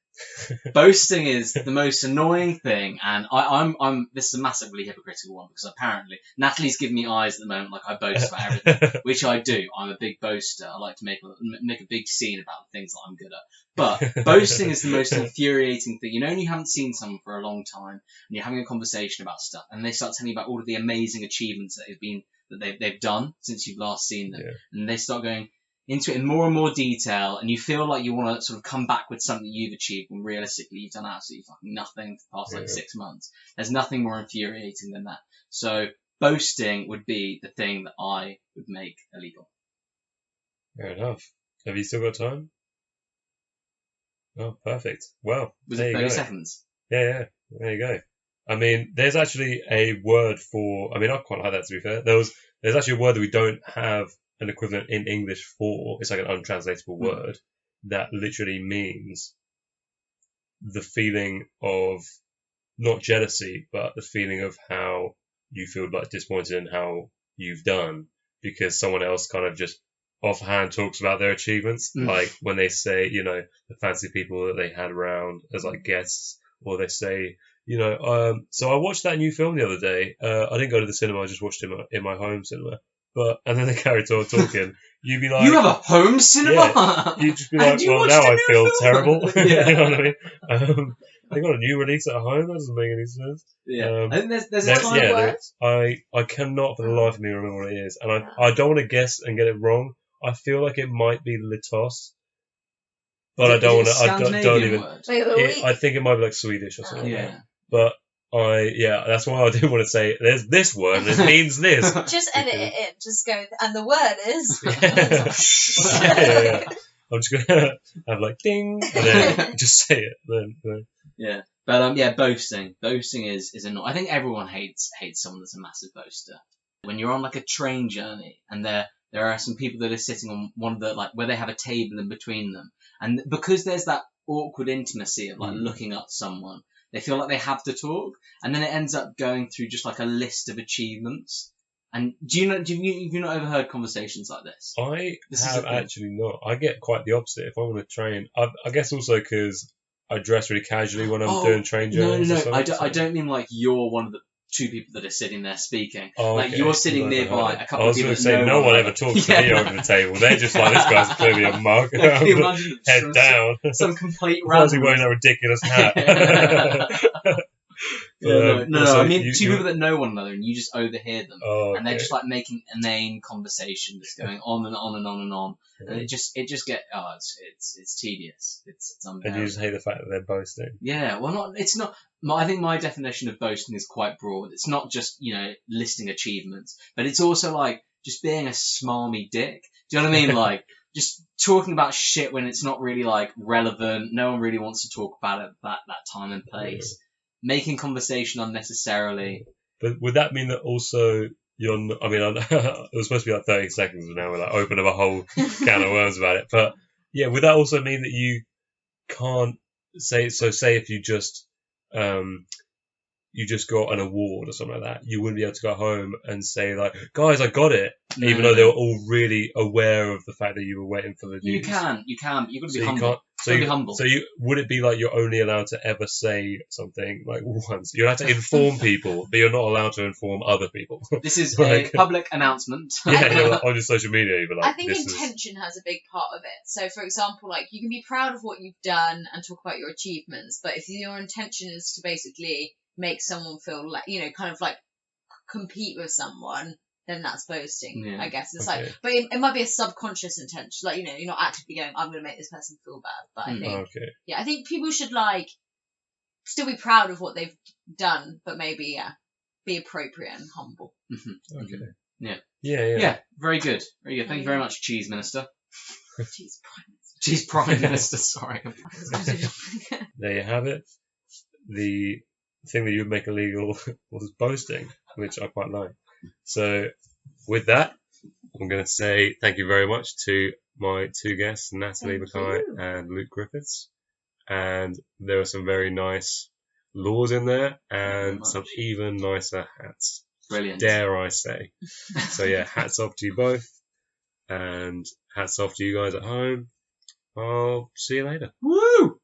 Boasting is the most annoying thing, and I'm this is a massively hypocritical one, because apparently Natalie's giving me eyes at the moment like I boast about everything, which I do. I'm a big boaster. I like to make a big scene about the things that I'm good at. But boasting is the most infuriating thing. When you haven't seen someone for a long time, and you're having a conversation about stuff, and they start telling you about all of the amazing achievements that they've done since you've last seen them, and they start going into it in more and more detail, and you feel like you want to sort of come back with something you've achieved when realistically you've done absolutely fucking nothing for the past 6 months. There's nothing more infuriating than that. So boasting would be the thing that I would make illegal. Fair enough. Have you still got time? Oh, perfect. Well, Was there it you 30 go. seconds? Yeah, there you go. I mean, there's actually a word for. I mean, I quite like that, to be fair. There's actually a word that we don't have an equivalent in English for. It's like an untranslatable word that literally means the feeling of not jealousy, but the feeling of how you feel like disappointed in how you've done because someone else kind of just offhand talks about their achievements, like when they say, the fancy people that they had around as like guests, or they say, so I watched that new film the other day. I didn't go to the cinema. I just watched it in my home cinema. And then they carried on talking. You'd be like, you have a home cinema? Yeah, you'd just be like, well, now I feel terrible. You know what I mean? They got a new release at home. That doesn't make any sense. Yeah. I think there's a time where... I cannot for the life of me remember what it is. And I don't want to guess and get it wrong. I feel like it might be Litos. But I don't want to... I don't even... I think it might be like Swedish or something. Yeah. But... that's why I didn't want to say there's this word and it means this. Just edit it in. Just go, and the word is. yeah. I'm just gonna have like ding, and then just say it. Then. Yeah, but boasting. Boasting is annoying. I think everyone hates someone that's a massive boaster. when you're on like a train journey and there are some people that are sitting on one of the, like, where they have a table in between them, and because there's that awkward intimacy of like looking up someone, they feel like they have to talk, and then it ends up going through just like a list of achievements. And have you not ever heard conversations like this? This have actually not. I get quite the opposite if I'm on a train. I guess also because I dress really casually when I'm doing train journeys. No. I don't mean like you're one of the two people that are sitting there speking. Like okay. you're sitting nearby a couple of people. I was going to say, no one ever talks to me over the table. They're just like, this guy's clearly a mug. Head down. Some complete Why is he random. wearing a ridiculous hat? No. I mean, two people that know one another, and you just overhear them, and they're just like making inane conversation that's going on and on and on and on, and it just get it's tedious. It's unbearable. And you just hate the fact that they're boasting. Yeah, well, it's not. I think my definition of boasting is quite broad. It's not just listing achievements, but it's also like just being a smarmy dick. Do you know what I mean? Like just talking about shit when it's not really like relevant. No one really wants to talk about it at that time and place. Making conversation unnecessarily. But would that mean that also you're not, I mean, it was supposed to be like 30 seconds, and now we're like open up a whole can of worms about it. But yeah, would that also mean that you can't say if you just got an award or something like that, you wouldn't be able to go home and say like, guys, I got it, even though they were all really aware of the fact that you were waiting for the news. You can. You've got to be humble. Humble. So would it be like you're only allowed to ever say something like once? You're allowed to inform people, but you're not allowed to inform other people. This is a public announcement. Yeah, on your social media, you'd be like, I think intention has a big part of it. So, for example, like you can be proud of what you've done and talk about your achievements, but if your intention is to basically make someone feel like, kind of like compete with someone, then that's boasting, I guess. It's like, but it might be a subconscious intention. Like, you're not actively going, I'm going to make this person feel bad. But I think, I think people should like still be proud of what they've done, but maybe, be appropriate and humble. Mm-hmm. Okay. Yeah. Yeah. Very good. Very good. Thank you very much, Cheese Minister. Cheese Prime Minister. Cheese Prime Minister, sorry. There you have it. The thing that you would make illegal was boasting, which I quite like. So with that, I'm going to say thank you very much to my two guests, Natalie McKay and Luke Griffiths. And there are some very nice laws in there and some even nicer hats. Brilliant. Dare I say. So yeah, hats off to you both. And hats off to you guys at home. I'll see you later. Woo!